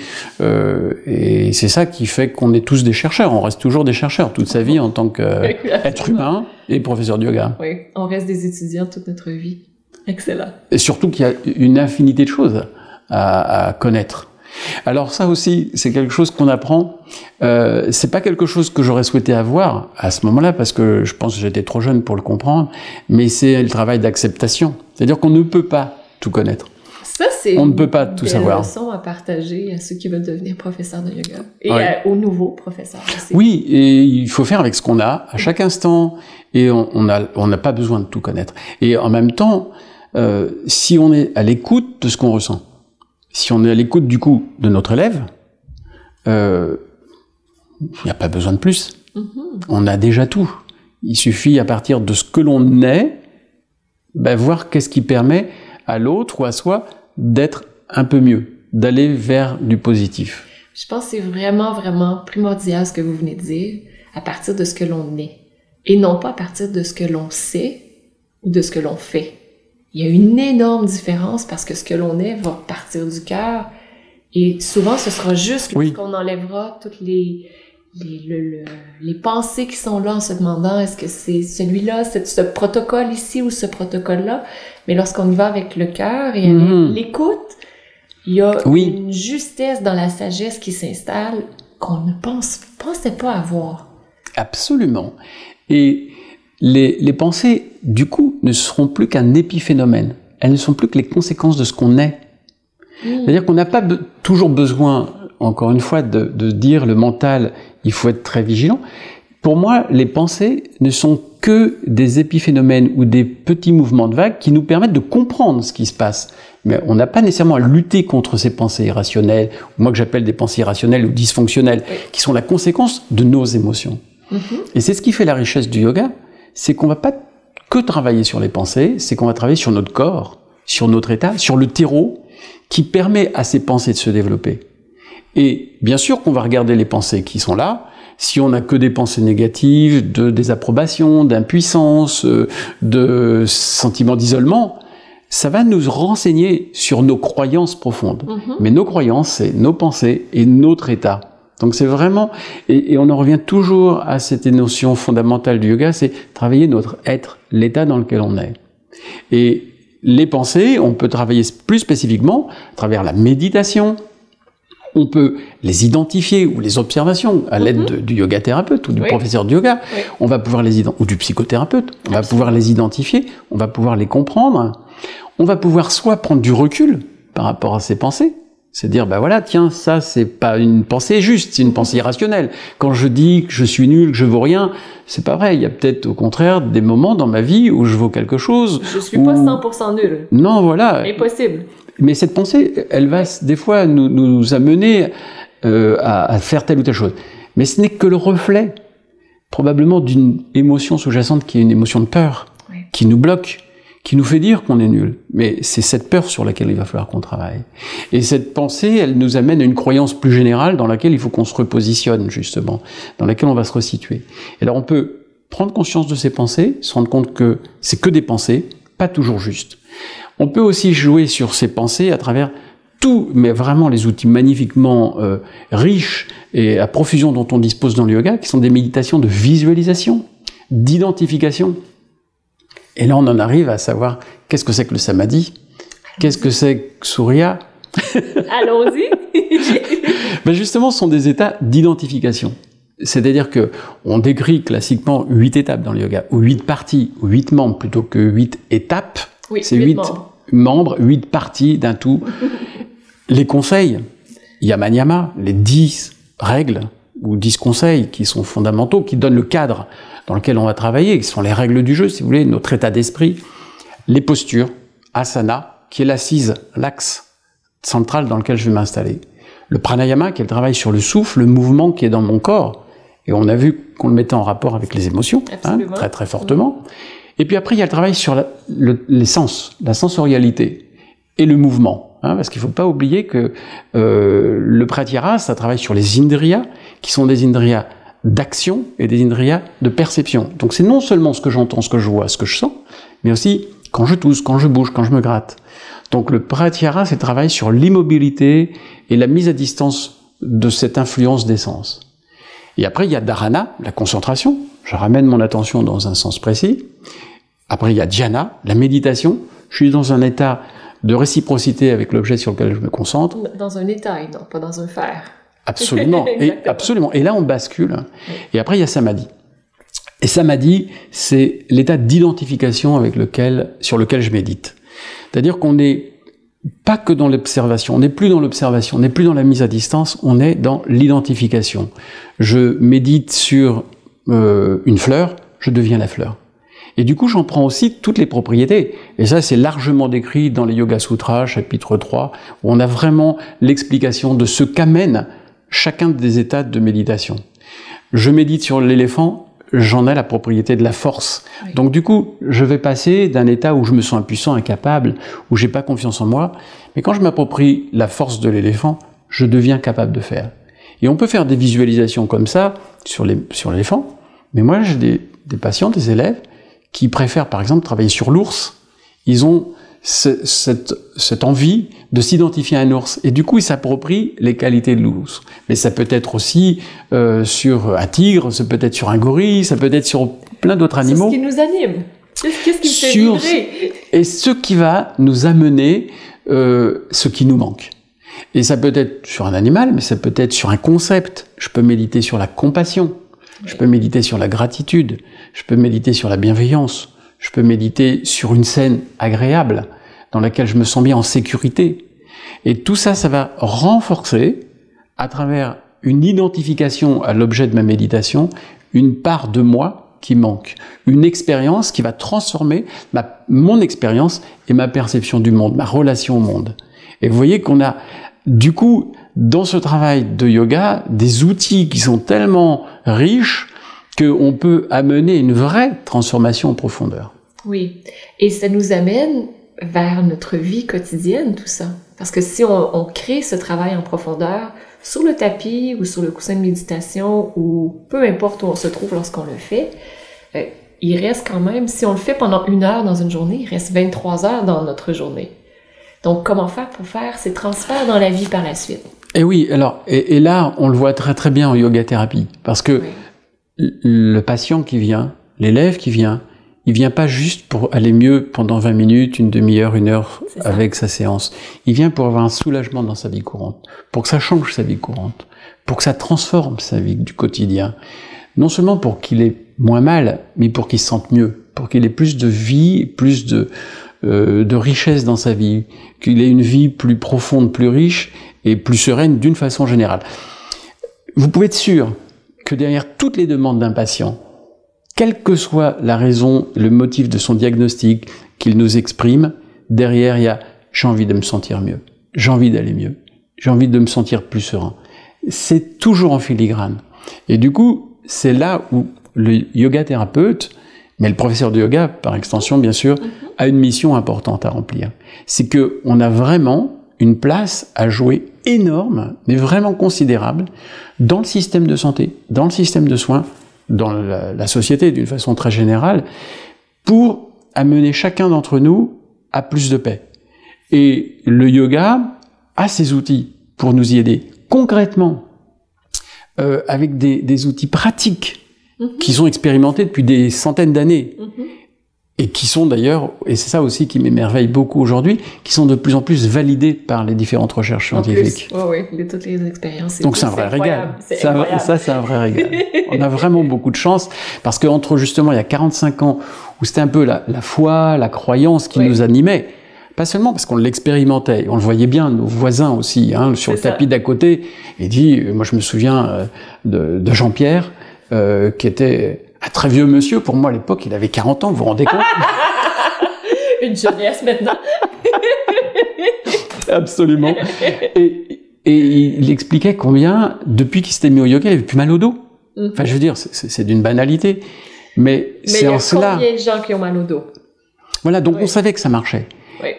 Et c'est ça qui fait qu'on est tous des chercheurs. On reste toujours des chercheurs toute sa vie en tant qu'être humain. et professeur de yoga. Oui, on reste des étudiants toute notre vie. Excellent. Et surtout qu'il y a une infinité de choses à connaître. Alors ça aussi, c'est quelque chose qu'on apprend. C'est pas quelque chose que j'aurais souhaité avoir à ce moment-là, parce que je pense que j'étais trop jeune pour le comprendre, mais c'est le travail d'acceptation. C'est-à-dire qu'on ne peut pas tout connaître. Ça, c'est on ne peut pas tout savoir. C'est une leçon à partager à ceux qui veulent devenir professeurs de yoga et oui. Aux nouveaux professeurs aussi. Oui, et il faut faire avec ce qu'on a à chaque instant, et on n'a pas besoin de tout connaître. Et en même temps, si on est à l'écoute de ce qu'on ressent, si on est à l'écoute du coup de notre élève, il n'y a pas besoin de plus. On a déjà tout. Il suffit à partir de ce que l'on est, voir qu'est-ce qui permet à l'autre ou à soi d'être un peu mieux, d'aller vers du positif. Je pense que c'est vraiment, vraiment primordial ce que vous venez de dire, à partir de ce que l'on est, et non pas à partir de ce que l'on sait ou de ce que l'on fait. Il y a une énorme différence parce que ce que l'on est va partir du cœur, et souvent ce sera juste qu'on enlèvera toutes les pensées qui sont là en se demandant est-ce que c'est celui-là, c'est ce protocole ici ou ce protocole-là. Mais lorsqu'on y va avec le cœur et avec l'écoute, il y a une justesse dans la sagesse qui s'installe qu'on ne pensait pas avoir. Absolument. Et les pensées, du coup, ne seront plus qu'un épiphénomène. Elles ne sont plus que les conséquences de ce qu'on est. C'est-à-dire qu'on n'a pas toujours besoin, encore une fois, de dire le mental, il faut être très vigilant. Pour moi, les pensées ne sont que des épiphénomènes ou des petits mouvements de vagues qui nous permettent de comprendre ce qui se passe. Mais on n'a pas nécessairement à lutter contre ces pensées irrationnelles, ou moi que j'appelle des pensées irrationnelles ou dysfonctionnelles, qui sont la conséquence de nos émotions. Et c'est ce qui fait la richesse du yoga, c'est qu'on ne va pas que travailler sur les pensées, c'est qu'on va travailler sur notre corps, sur notre état, sur le terreau, qui permet à ces pensées de se développer. Et bien sûr qu'on va regarder les pensées qui sont là. Si on n'a que des pensées négatives, de désapprobation, d'impuissance, de sentiments d'isolement, ça va nous renseigner sur nos croyances profondes. Mais nos croyances, c'est nos pensées et notre état. Donc c'est vraiment, et on en revient toujours à cette notion fondamentale du yoga, c'est travailler notre être, l'état dans lequel on est. Et les pensées, on peut travailler plus spécifiquement à travers la méditation. On peut les identifier, ou les observations, à l'aide du yoga thérapeute ou du professeur de yoga. On va pouvoir les identifier, ou du psychothérapeute. On va pouvoir les identifier, on va pouvoir les comprendre. On va pouvoir soit prendre du recul par rapport à ces pensées, c'est dire, voilà, tiens, ça, c'est pas une pensée juste, c'est une pensée irrationnelle. Quand je dis que je suis nul, que je vaux rien, c'est pas vrai. Il y a peut-être, au contraire, des moments dans ma vie où je vaux quelque chose. Je suis pas 100% nul. Non, voilà. Impossible. Mais cette pensée, elle va des fois nous amener à faire telle ou telle chose. Mais ce n'est que le reflet, probablement, d'une émotion sous-jacente qui est une émotion de peur, qui nous bloque, qui nous fait dire qu'on est nul. Mais c'est cette peur sur laquelle il va falloir qu'on travaille. Et cette pensée, elle nous amène à une croyance plus générale dans laquelle il faut qu'on se repositionne, justement, dans laquelle on va se resituer. Et alors on peut prendre conscience de ces pensées, se rendre compte que c'est que des pensées, pas toujours justes. On peut aussi jouer sur ces pensées à travers mais vraiment les outils magnifiquement riches et à profusion dont on dispose dans le yoga, qui sont des méditations de visualisation, d'identification. Et là, on en arrive à savoir qu'est-ce que c'est que le samadhi, qu'est-ce que c'est que Surya. Allons-y. Justement, ce sont des états d'identification. C'est-à-dire que on décrit classiquement 8 étapes dans le yoga, ou 8 parties, ou 8 membres plutôt que 8 étapes. Oui, c'est 8 membres, 8 parties d'un tout. Les conseils, yama-niyama, les 10 règles ou 10 conseils qui sont fondamentaux, qui donnent le cadre dans lequel on va travailler, qui sont les règles du jeu, si vous voulez, notre état d'esprit. Les postures, asana, qui est l'assise, l'axe central dans lequel je vais m'installer. Le pranayama, qui est le travail sur le souffle, le mouvement qui est dans mon corps. Et on a vu qu'on le mettait en rapport avec les émotions, très très fortement. Et puis après, il y a le travail sur les sens, la sensorialité et le mouvement. Parce qu'il ne faut pas oublier que le pratyahara, ça travaille sur les indriyas, qui sont des indriyas d'action et des indriyas de perception. Donc c'est non seulement ce que j'entends, ce que je vois, ce que je sens, mais aussi quand je tousse, quand je bouge, quand je me gratte. Donc le pratyahara, c'est le travail sur l'immobilité et la mise à distance de cette influence des sens. Et après, il y a dharana, la concentration. je ramène mon attention dans un sens précis. Après, il y a dhyana, la méditation. Je suis dans un état de réciprocité avec l'objet sur lequel je me concentre. Dans un état, non, pas dans un faire. Absolument, absolument. Et là, on bascule. Oui. Et après, il y a samadhi. Et samadhi, c'est l'état d'identification sur lequel je médite. C'est-à-dire qu'on n'est pas que dans l'observation, on n'est plus dans l'observation, on n'est plus dans la mise à distance, on est dans l'identification. Je médite sur une fleur, je deviens la fleur. Et du coup, j'en prends aussi toutes les propriétés. Et ça, c'est largement décrit dans les Yoga Sutras, chapitre 3, où on a vraiment l'explication de ce qu'amène chacun des états de méditation. Je médite sur l'éléphant, j'en ai la propriété de la force. Oui. Donc du coup, je vais passer d'un état où je me sens impuissant, incapable, où j'ai pas confiance en moi, mais quand je m'approprie la force de l'éléphant, je deviens capable de faire. Et on peut faire des visualisations comme ça sur l'éléphant, mais moi j'ai des patients, des élèves, qui préfèrent par exemple travailler sur l'ours. Ils ont cette envie de s'identifier à un ours. Et du coup, ils s'approprient les qualités de l'ours. Mais ça peut être aussi sur un tigre, ça peut être sur un gorille, ça peut être sur plein d'autres animaux. C'est ce qui nous anime. Qu'est-ce qui fait vibrer. Et ce qui va nous amener ce qui nous manque. Et ça peut être sur un animal, mais ça peut être sur un concept. Je peux méditer sur la compassion. Je peux méditer sur la gratitude. Je peux méditer sur la bienveillance. Je peux méditer sur une scène agréable, dans laquelle je me sens bien en sécurité. Et tout ça, ça va renforcer, à travers une identification à l'objet de ma méditation, une part de moi qui manque. Une expérience qui va transformer mon expérience et ma perception du monde, ma relation au monde. Et vous voyez qu'on a, du coup, dans ce travail de yoga, des outils qui sont tellement riches qu'on peut amener une vraie transformation en profondeur. Oui, et ça nous amène vers notre vie quotidienne, tout ça. Parce que si on crée ce travail en profondeur, sur le tapis ou sur le coussin de méditation, ou peu importe où on se trouve lorsqu'on le fait, il reste quand même, si on le fait pendant 1 heure dans une journée, il reste 23 heures dans notre journée. Donc, comment faire pour faire ces transferts dans la vie par la suite? Et oui, alors, et là, on le voit très très bien en yoga thérapie, parce que le patient qui vient, l'élève qui vient, il vient pas juste pour aller mieux pendant 20 minutes, une demi-heure, 1 heure avec sa séance. Il vient pour avoir un soulagement dans sa vie courante, pour que ça change sa vie courante, pour que ça transforme sa vie du quotidien. Non seulement pour qu'il ait moins mal, mais pour qu'il se sente mieux, pour qu'il ait plus de vie, plus de richesse dans sa vie, qu'il ait une vie plus profonde, plus riche et plus sereine d'une façon générale. Vous pouvez être sûr que derrière toutes les demandes d'un patient, quelle que soit la raison, le motif de son diagnostic qu'il nous exprime, derrière il y a « j'ai envie de me sentir mieux, j'ai envie d'aller mieux, j'ai envie de me sentir plus serein ». C'est toujours en filigrane. Et du coup, c'est là où le yoga thérapeute, mais le professeur de yoga, par extension bien sûr, a une mission importante à remplir. C'est qu'on a vraiment une place à jouer énorme, mais vraiment considérable, dans le système de santé, dans le système de soins, dans la société d'une façon très générale, pour amener chacun d'entre nous à plus de paix. Et le yoga a ses outils pour nous y aider concrètement, avec des outils pratiques qui sont expérimentés depuis des centaines d'années. Et qui sont d'ailleurs, et c'est ça aussi qui m'émerveille beaucoup aujourd'hui, qui sont de plus en plus validés par les différentes recherches scientifiques. Oui, toutes les expériences. Donc c'est un vrai régal. Ça, c'est un vrai régal. On a vraiment beaucoup de chance, parce qu'entre justement, il y a 45 ans, où c'était un peu la foi, la croyance qui nous animait, pas seulement parce qu'on l'expérimentait, on le voyait bien, nos voisins aussi, hein, sur le tapis d'à côté, et dit, moi je me souviens de Jean-Pierre, qui était un très vieux monsieur, pour moi à l'époque, il avait 40 ans, vous vous rendez compte? Une jeunesse maintenant. Absolument. Et il expliquait combien, depuis qu'il s'était mis au yoga, il avait plus mal au dos. Enfin, je veux dire, c'est d'une banalité. Mais c'est en cela. Mais il y a combien de gens qui ont mal au dos? Voilà, donc on savait que ça marchait.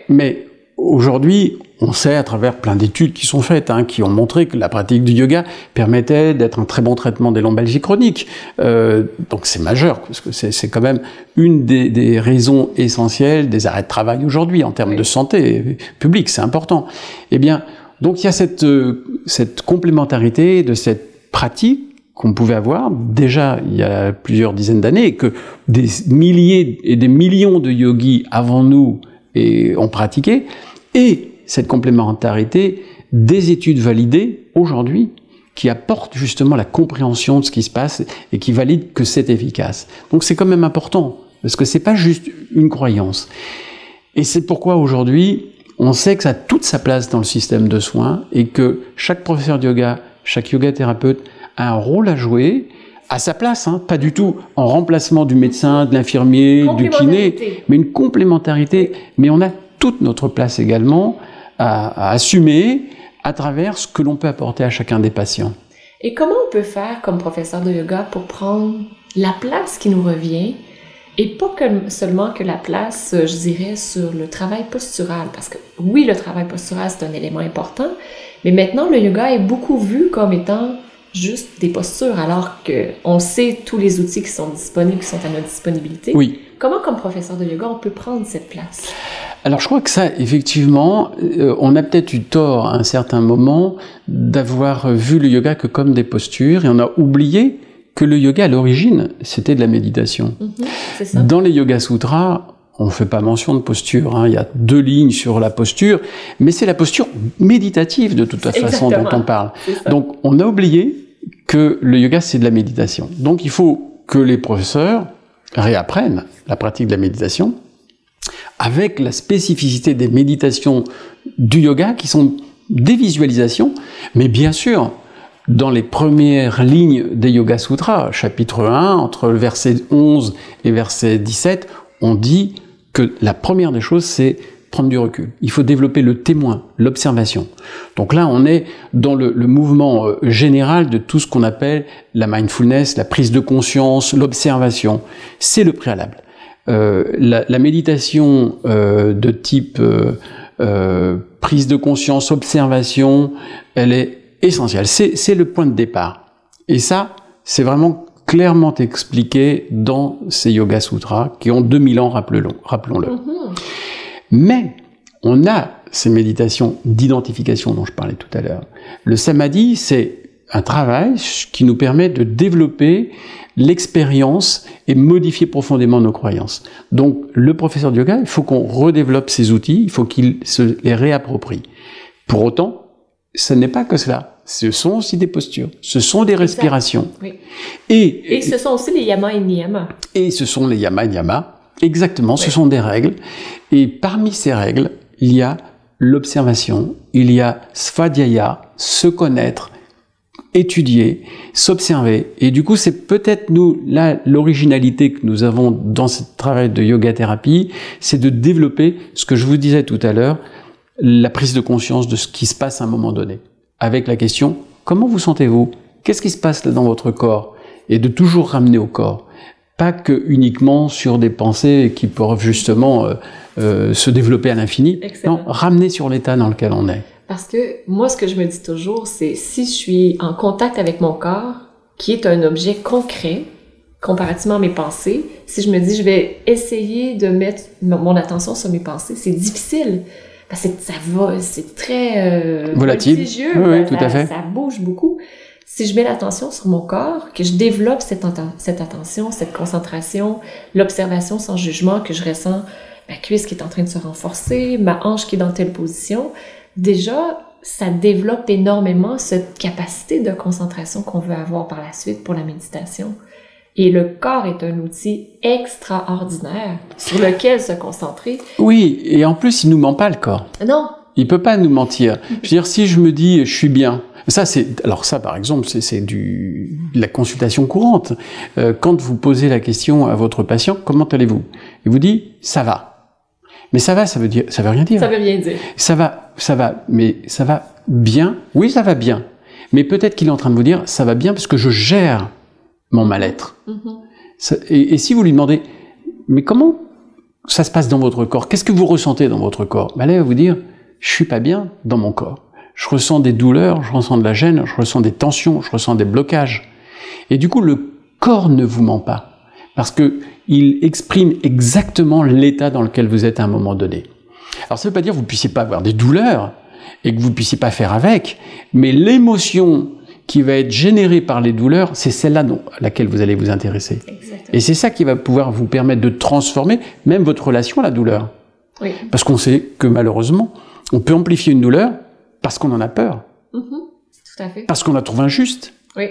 Mais aujourd'hui, on sait à travers plein d'études qui sont faites, hein, qui ont montré que la pratique du yoga permettait d'être un très bon traitement des lombalgies chroniques. Donc c'est majeur, parce que c'est quand même une des raisons essentielles des arrêts de travail aujourd'hui en termes de santé publique, c'est important. Eh bien, donc il y a cette complémentarité de cette pratique qu'on pouvait avoir déjà il y a plusieurs dizaines d'années, et que des milliers et des millions de yogis avant nous ont pratiqué, et cette complémentarité des études validées aujourd'hui qui apportent justement la compréhension de ce qui se passe et qui valident que c'est efficace. Donc c'est quand même important, parce que c'est pas juste une croyance. Et c'est pourquoi aujourd'hui, on sait que ça a toute sa place dans le système de soins et que chaque professeur de yoga, chaque yoga thérapeute a un rôle à jouer à sa place, hein, pas du tout en remplacement du médecin, de l'infirmier, du kiné, mais une complémentarité. Mais on a toute notre place également à assumer à travers ce que l'on peut apporter à chacun des patients. Et comment on peut faire comme professeur de yoga pour prendre la place qui nous revient et pas seulement que la place, je dirais, sur le travail postural? Parce que oui, le travail postural, c'est un élément important, mais maintenant, le yoga est beaucoup vu comme étant juste des postures, alors qu'on sait tous les outils qui sont disponibles, qui sont à notre disponibilité. Oui. Comment, comme professeur de yoga, on peut prendre cette place? Alors, je crois que ça, effectivement, on a peut-être eu tort à un certain moment d'avoir vu le yoga que comme des postures, et on a oublié que le yoga, à l'origine, c'était de la méditation. C'est ça. Dans les Yoga Sutras, on ne fait pas mention de posture, hein. Il y a 2 lignes sur la posture, mais c'est la posture méditative de toute façon dont on parle. Donc on a oublié que le yoga c'est de la méditation. Donc il faut que les professeurs réapprennent la pratique de la méditation avec la spécificité des méditations du yoga qui sont des visualisations, mais bien sûr dans les premières lignes des Yoga Sutras, chapitre 1, entre le verset 11 et verset 17, on dit que la première des choses, c'est prendre du recul. Il faut développer le témoin, l'observation. Donc là, on est dans le mouvement général de tout ce qu'on appelle la mindfulness, la prise de conscience, l'observation. C'est le préalable. La méditation de type prise de conscience, observation, elle est essentielle. C'est le point de départ. Et ça, c'est vraiment clairement expliqué dans ces Yoga Sutras qui ont 2000 ans, rappelons-le. Mais on a ces méditations d'identification dont je parlais tout à l'heure. Le samadhi, c'est un travail qui nous permet de développer l'expérience et modifier profondément nos croyances. Donc, le professeur de yoga, il faut qu'on redéveloppe ces outils, il faut qu'il se les réapproprie. Pour autant, ce n'est pas que cela. Ce sont aussi des postures, ce sont des respirations. Oui. Et ce sont aussi les yamas et niyamas. Et ce sont les yamas et niyamas. Exactement, ce sont des règles. Et parmi ces règles, il y a l'observation, il y a svadhyaya, se connaître, étudier, s'observer. Et du coup, c'est peut-être l'originalité que nous avons dans ce travail de yoga thérapie, c'est de développer ce que je vous disais tout à l'heure, la prise de conscience de ce qui se passe à un moment donné. Avec la question, comment vous sentez-vous? Qu'est-ce qui se passe là dans votre corps? Et de toujours ramener au corps. Pas que uniquement sur des pensées qui peuvent justement se développer à l'infini. Non, ramener sur l'état dans lequel on est. Parce que moi, ce que je me dis toujours, c'est si je suis en contact avec mon corps, qui est un objet concret, comparativement à mes pensées, si je me dis je vais essayer de mettre mon attention sur mes pensées, c'est difficile. Parce que ça va, c'est très volatigieux, oui, tout à fait. Ça bouge beaucoup. Si je mets l'attention sur mon corps, que je développe cette attention, cette concentration, l'observation sans jugement, que je ressens ma cuisse qui est en train de se renforcer, ma hanche qui est dans telle position, déjà, ça développe énormément cette capacité de concentration qu'on veut avoir par la suite pour la méditation. Et le corps est un outil extraordinaire sur lequel se concentrer. Oui, et en plus, il nous ment pas le corps. Non. Il peut pas nous mentir. Je veux dire, si je me dis, je suis bien, alors ça, par exemple, c'est de la consultation courante. Quand vous posez la question à votre patient, comment allez-vous? Il vous dit, ça va. Mais ça va, ça veut rien dire. Ça veut rien dire. Ça va, mais ça va bien? Oui, ça va bien. Mais peut-être qu'il est en train de vous dire, ça va bien parce que je gère mon mal-être. Et si vous lui demandez, mais comment ça se passe dans votre corps? Qu'est-ce que vous ressentez dans votre corps? Ben là, il va vous dire, je suis pas bien dans mon corps. Je ressens des douleurs, je ressens de la gêne, je ressens des tensions, je ressens des blocages. Et du coup, le corps ne vous ment pas. Parce que il exprime exactement l'état dans lequel vous êtes à un moment donné. Alors ça ne veut pas dire que vous ne puissiez pas avoir des douleurs et que vous ne puissiez pas faire avec, mais l'émotion qui va être générée par les douleurs, c'est celle-là à laquelle vous allez vous intéresser. Exactement. Et c'est ça qui va pouvoir vous permettre de transformer même votre relation à la douleur. Oui. Parce qu'on sait que malheureusement, on peut amplifier une douleur parce qu'on en a peur. Tout à fait. Parce qu'on la trouve injuste. Oui.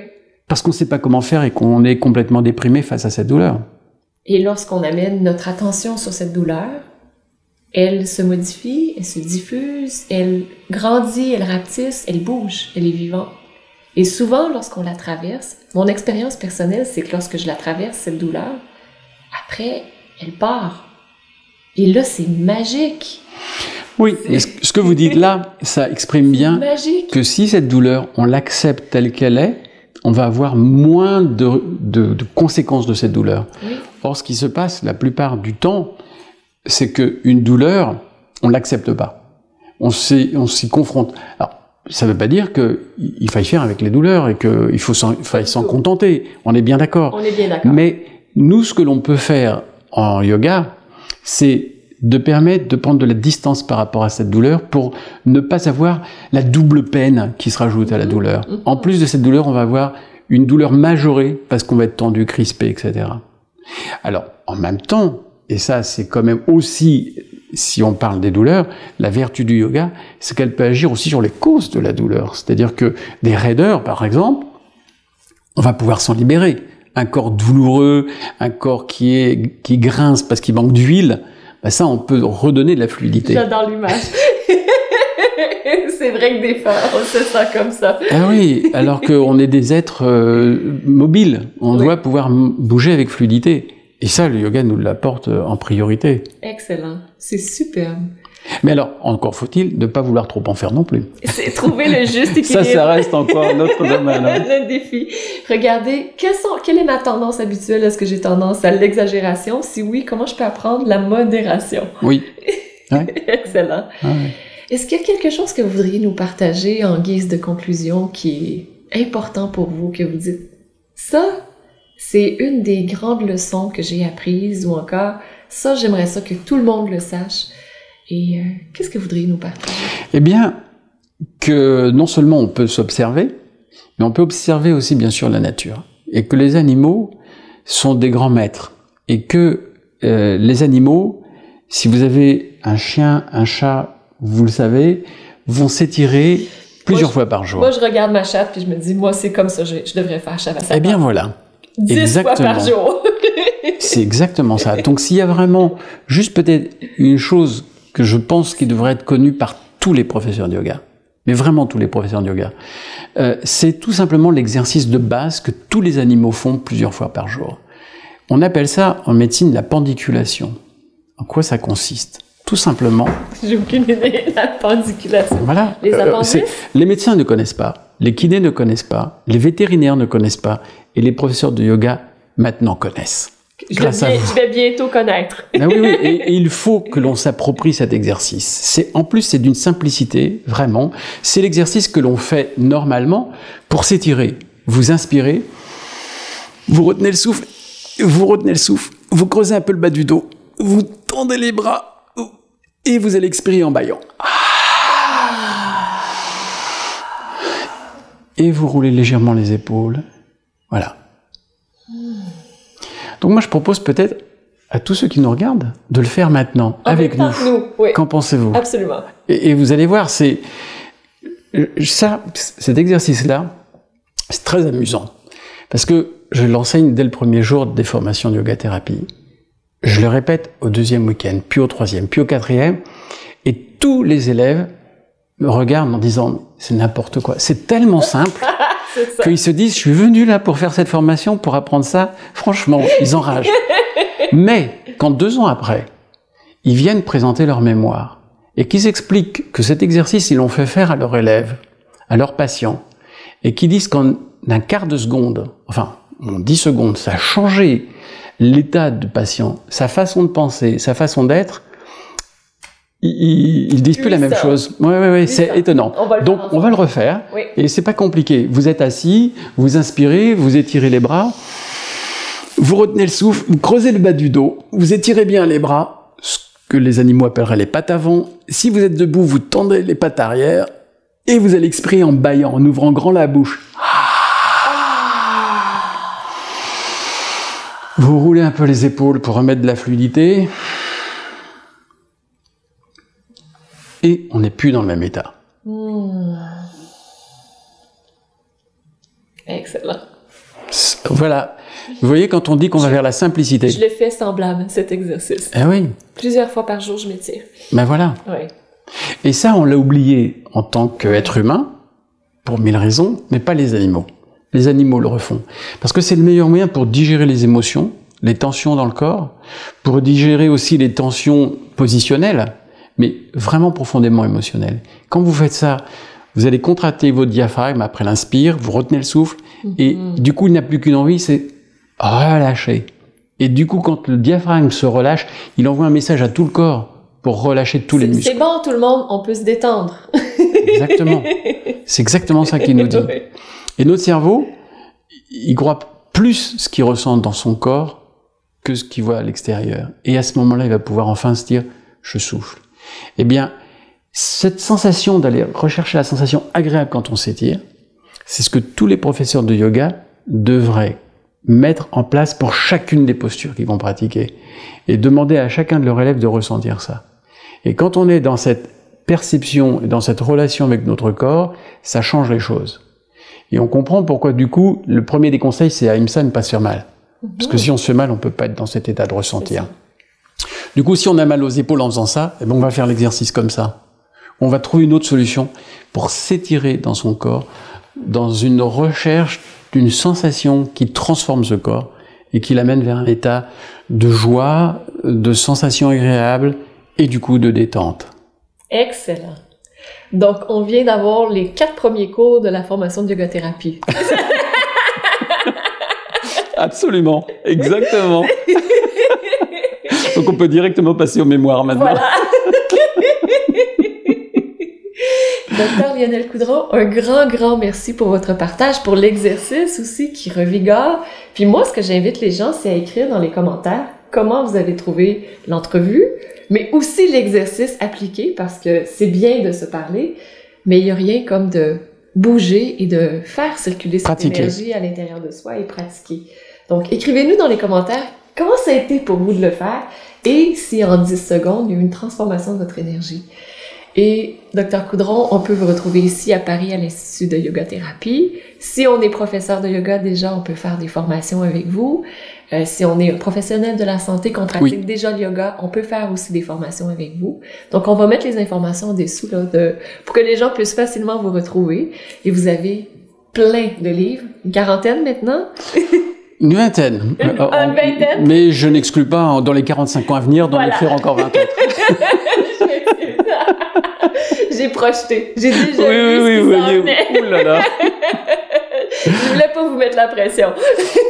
Parce qu'on ne sait pas comment faire et qu'on est complètement déprimé face à cette douleur. Et lorsqu'on amène notre attention sur cette douleur, elle se modifie, elle se diffuse, elle grandit, elle rapetisse, elle bouge, elle est vivante. Et souvent, lorsqu'on la traverse, mon expérience personnelle, c'est que lorsque je la traverse, cette douleur, après, elle part. Et là, c'est magique. Oui, et ce que vous dites là, ça exprime bien magique. Que si cette douleur, on l'accepte telle qu'elle est, on va avoir moins de conséquences de cette douleur. Oui. Or, ce qui se passe la plupart du temps, c'est qu'une douleur, on ne l'accepte pas. On s'y confronte. Alors, ça ne veut pas dire qu'il faille faire avec les douleurs et qu'il faille s'en contenter. On est bien d'accord. On est bien d'accord. Mais nous, ce que l'on peut faire en yoga, c'est de permettre de prendre de la distance par rapport à cette douleur pour ne pas avoir la double peine qui se rajoute à la douleur. En plus de cette douleur, on va avoir une douleur majorée parce qu'on va être tendu, crispé, etc. Alors, en même temps, et ça c'est quand même aussi, si on parle des douleurs, la vertu du yoga, c'est qu'elle peut agir aussi sur les causes de la douleur. C'est-à-dire que des raideurs, par exemple, on va pouvoir s'en libérer. Un corps douloureux, un corps qui grince parce qu'il manque d'huile, ben ça, on peut redonner de la fluidité. J'adore l'image. C'est vrai que des fois, on se sent comme ça. Ah oui, alors qu'on est des êtres mobiles. On doit pouvoir bouger avec fluidité. Et ça, le yoga nous l'apporte en priorité. Excellent. C'est superbe. Mais alors, encore faut-il ne pas vouloir trop en faire non plus. C'est trouver le juste équilibre. Ça reste encore notre domaine. Hein. Le défi. Regardez, quelle est ma tendance habituelle? Est-ce que j'ai tendance à l'exagération? Si oui, comment je peux apprendre la modération? Oui. Ouais. Excellent. Ouais. Est-ce qu'il y a quelque chose que vous voudriez nous partager en guise de conclusion qui est important pour vous, que vous dites, ça, c'est une des grandes leçons que j'ai apprises, ou encore, ça, j'aimerais ça que tout le monde le sache. Et qu'est-ce que vous voudriez nous partager? Eh bien, que non seulement on peut s'observer, mais on peut observer aussi, bien sûr, la nature. Et que les animaux sont des grands maîtres. Et que les animaux, si vous avez un chien, un chat, vous le savez, vont s'étirer plusieurs fois par jour. Moi, je regarde ma chatte puis je me dis, moi, c'est comme ça, je devrais faire chatte à sa Eh bien, voilà. 10 fois par jour. C'est exactement ça. Donc, s'il y a vraiment juste peut-être une chose que je pense qui devrait être connue par tous les professeurs de yoga, mais vraiment tous les professeurs de yoga, c'est tout simplement l'exercice de base que tous les animaux font plusieurs fois par jour. On appelle ça en médecine la pendiculation. En quoi ça consiste? Tout simplement. J'ai aucune idée, la pendiculation. Voilà. Les appendices? Les médecins ne connaissent pas, les kinés ne connaissent pas, les vétérinaires ne connaissent pas, et les professeurs de yoga maintenant connaissent. Je vais bientôt connaître. Ah oui, oui, et il faut que l'on s'approprie cet exercice. En plus, c'est d'une simplicité, vraiment. C'est l'exercice que l'on fait normalement pour s'étirer. Vous inspirez, vous retenez le souffle, vous creusez un peu le bas du dos, vous tendez les bras, et vous allez expirer en bâillant. Et vous roulez légèrement les épaules. Voilà. Donc moi, je propose peut-être à tous ceux qui nous regardent de le faire maintenant, avec nous. Oui. Qu'en pensez-vous? Absolument. Et vous allez voir, cet exercice-là, c'est très amusant. Parce que je l'enseigne dès le premier jour des formations de yoga-thérapie. Je le répète au 2e week-end, puis au 3e, puis au 4e. Et tous les élèves me regardent en disant, c'est n'importe quoi. C'est tellement simple qu'ils se disent, je suis venu là pour faire cette formation, pour apprendre ça. Franchement, ils enragent. Mais quand 2 ans après, ils viennent présenter leur mémoire et qu'ils expliquent que cet exercice, ils l'ont fait faire à leurs élèves, à leurs patients, et qu'ils disent qu'en un quart de seconde, enfin, en 10 secondes, ça a changé l'état du patient, sa façon de penser, sa façon d'être, ils disent plus la même chose. Oui, c'est étonnant. Donc, on va le refaire. Oui. Et c'est pas compliqué. Vous êtes assis, vous inspirez, vous étirez les bras, vous retenez le souffle, vous creusez le bas du dos, vous étirez bien les bras, ce que les animaux appelleraient les pattes avant. Si vous êtes debout, vous tendez les pattes arrière et vous allez expirer en bâillant, en ouvrant grand la bouche. Vous roulez un peu les épaules pour remettre de la fluidité. Et on n'est plus dans le même état. Excellent. Voilà. Vous voyez, quand on dit qu'on va vers la simplicité. Je le fais semblable, cet exercice. Eh oui. Plusieurs fois par jour, je m'étire. Ben voilà. Oui. Et ça, on l'a oublié en tant qu'être humain, pour 1000 raisons, mais pas les animaux. Les animaux le refont. Parce que c'est le meilleur moyen pour digérer les émotions, les tensions dans le corps, pour digérer aussi les tensions positionnelles, mais vraiment profondément émotionnelles. Quand vous faites ça, vous allez contracter votre diaphragme après l'inspire, vous retenez le souffle, et du coup, il n'y a plus qu'une envie, c'est relâcher. Et du coup, quand le diaphragme se relâche, il envoie un message à tout le corps pour relâcher tous les muscles. C'est bon, tout le monde, on peut se détendre. Exactement. C'est exactement ça qu'il nous dit. Oui. Et notre cerveau, il croit plus ce qu'il ressent dans son corps que ce qu'il voit à l'extérieur. Et à ce moment-là, il va pouvoir enfin se dire « je souffle ». Eh bien, cette sensation d'aller rechercher la sensation agréable quand on s'étire, c'est ce que tous les professeurs de yoga devraient mettre en place pour chacune des postures qu'ils vont pratiquer et demander à chacun de leurs élèves de ressentir ça. Et quand on est dans cette perception et dans cette relation avec notre corps, ça change les choses. Et on comprend pourquoi, du coup, le premier des conseils, c'est ahimsa, ne pas se faire mal. Parce que si on se fait mal, on ne peut pas être dans cet état de ressentir. Du coup, si on a mal aux épaules en faisant ça, eh ben on va faire l'exercice comme ça. On va trouver une autre solution pour s'étirer dans son corps, dans une recherche d'une sensation qui transforme ce corps et qui l'amène vers un état de joie, de sensation agréable et du coup de détente. Excellent. Donc, on vient d'avoir les 4 premiers cours de la formation de yoga-thérapie. Absolument, exactement. Donc on peut directement passer aux mémoires maintenant. Voilà. Docteur Lionel Coudron, un grand merci pour votre partage, pour l'exercice aussi qui revigore. Puis moi, ce que j'invite les gens, c'est à écrire dans les commentaires comment vous avez trouvé l'entrevue, mais aussi l'exercice appliqué, parce que c'est bien de se parler, mais il n'y a rien comme de bouger et de faire circuler cette énergie à l'intérieur de soi et pratiquer. Donc, écrivez-nous dans les commentaires comment ça a été pour vous de le faire et si en 10 secondes, il y a eu une transformation de votre énergie. Et Dr Coudron, on peut vous retrouver ici à Paris à l'Institut de Yoga Thérapie. Si on est professeur de yoga, déjà, on peut faire des formations avec vous. Si on est un professionnel de la santé, qu'on pratique déjà le yoga, on peut faire aussi des formations avec vous. Donc, on va mettre les informations en dessous là, pour que les gens puissent facilement vous retrouver. Et vous avez plein de livres, une quarantaine maintenant. Une vingtaine. Une vingtaine. Mais je n'exclus pas, dans les 45 ans à venir, d'en écrire encore 20 autres. J'ai projeté. J'ai déjà vu ce qui s'en venait. Ouh là là. Je voulais pas vous mettre la pression.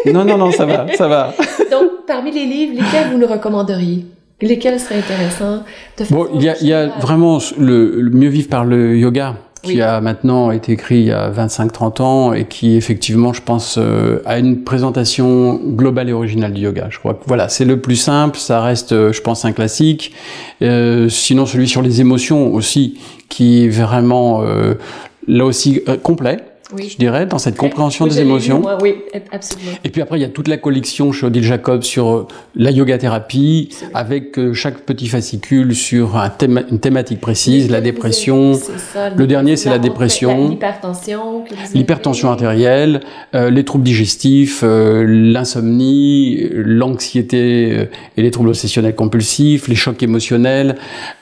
Non, ça va. Donc, parmi les livres, lesquels vous nous recommanderiez? Lesquels seraient intéressants de faire? Bon, il y a vraiment le Mieux vivre par le yoga, qui a maintenant été écrit il y a 25-30 ans et qui, effectivement, je pense, a une présentation globale et originale du yoga. Je crois que voilà, c'est le plus simple, ça reste, je pense, un classique. Sinon, celui sur les émotions aussi, qui est vraiment, là aussi, complet. Oui. Je dirais, dans cette compréhension des émotions. Moi, oui, absolument. Et puis après, il y a toute la collection chez Odile Jacob sur la yoga-thérapie, avec chaque petit fascicule sur une thématique précise, la dépression. Ça, le dernier, c'est la dépression. L'hypertension artérielle, les troubles digestifs, l'insomnie, l'anxiété et les troubles obsessionnels compulsifs, les chocs émotionnels.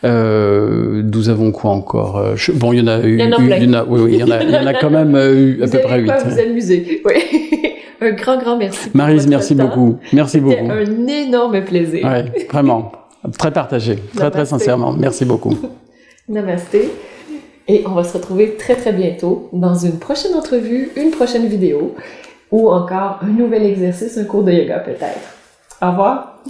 Nous avons quoi encore? Bon, il y en a eu. Il y en a quand même à peu près 8. Vous amuser. Oui. Un grand merci. Maryse, merci beaucoup. Merci beaucoup. C'était un énorme plaisir. Oui, vraiment. Très partagé. Très sincèrement. Merci beaucoup. Namasté. Et on va se retrouver très bientôt dans une prochaine entrevue, une prochaine vidéo ou encore un nouvel exercice, un cours de yoga peut-être. Au revoir.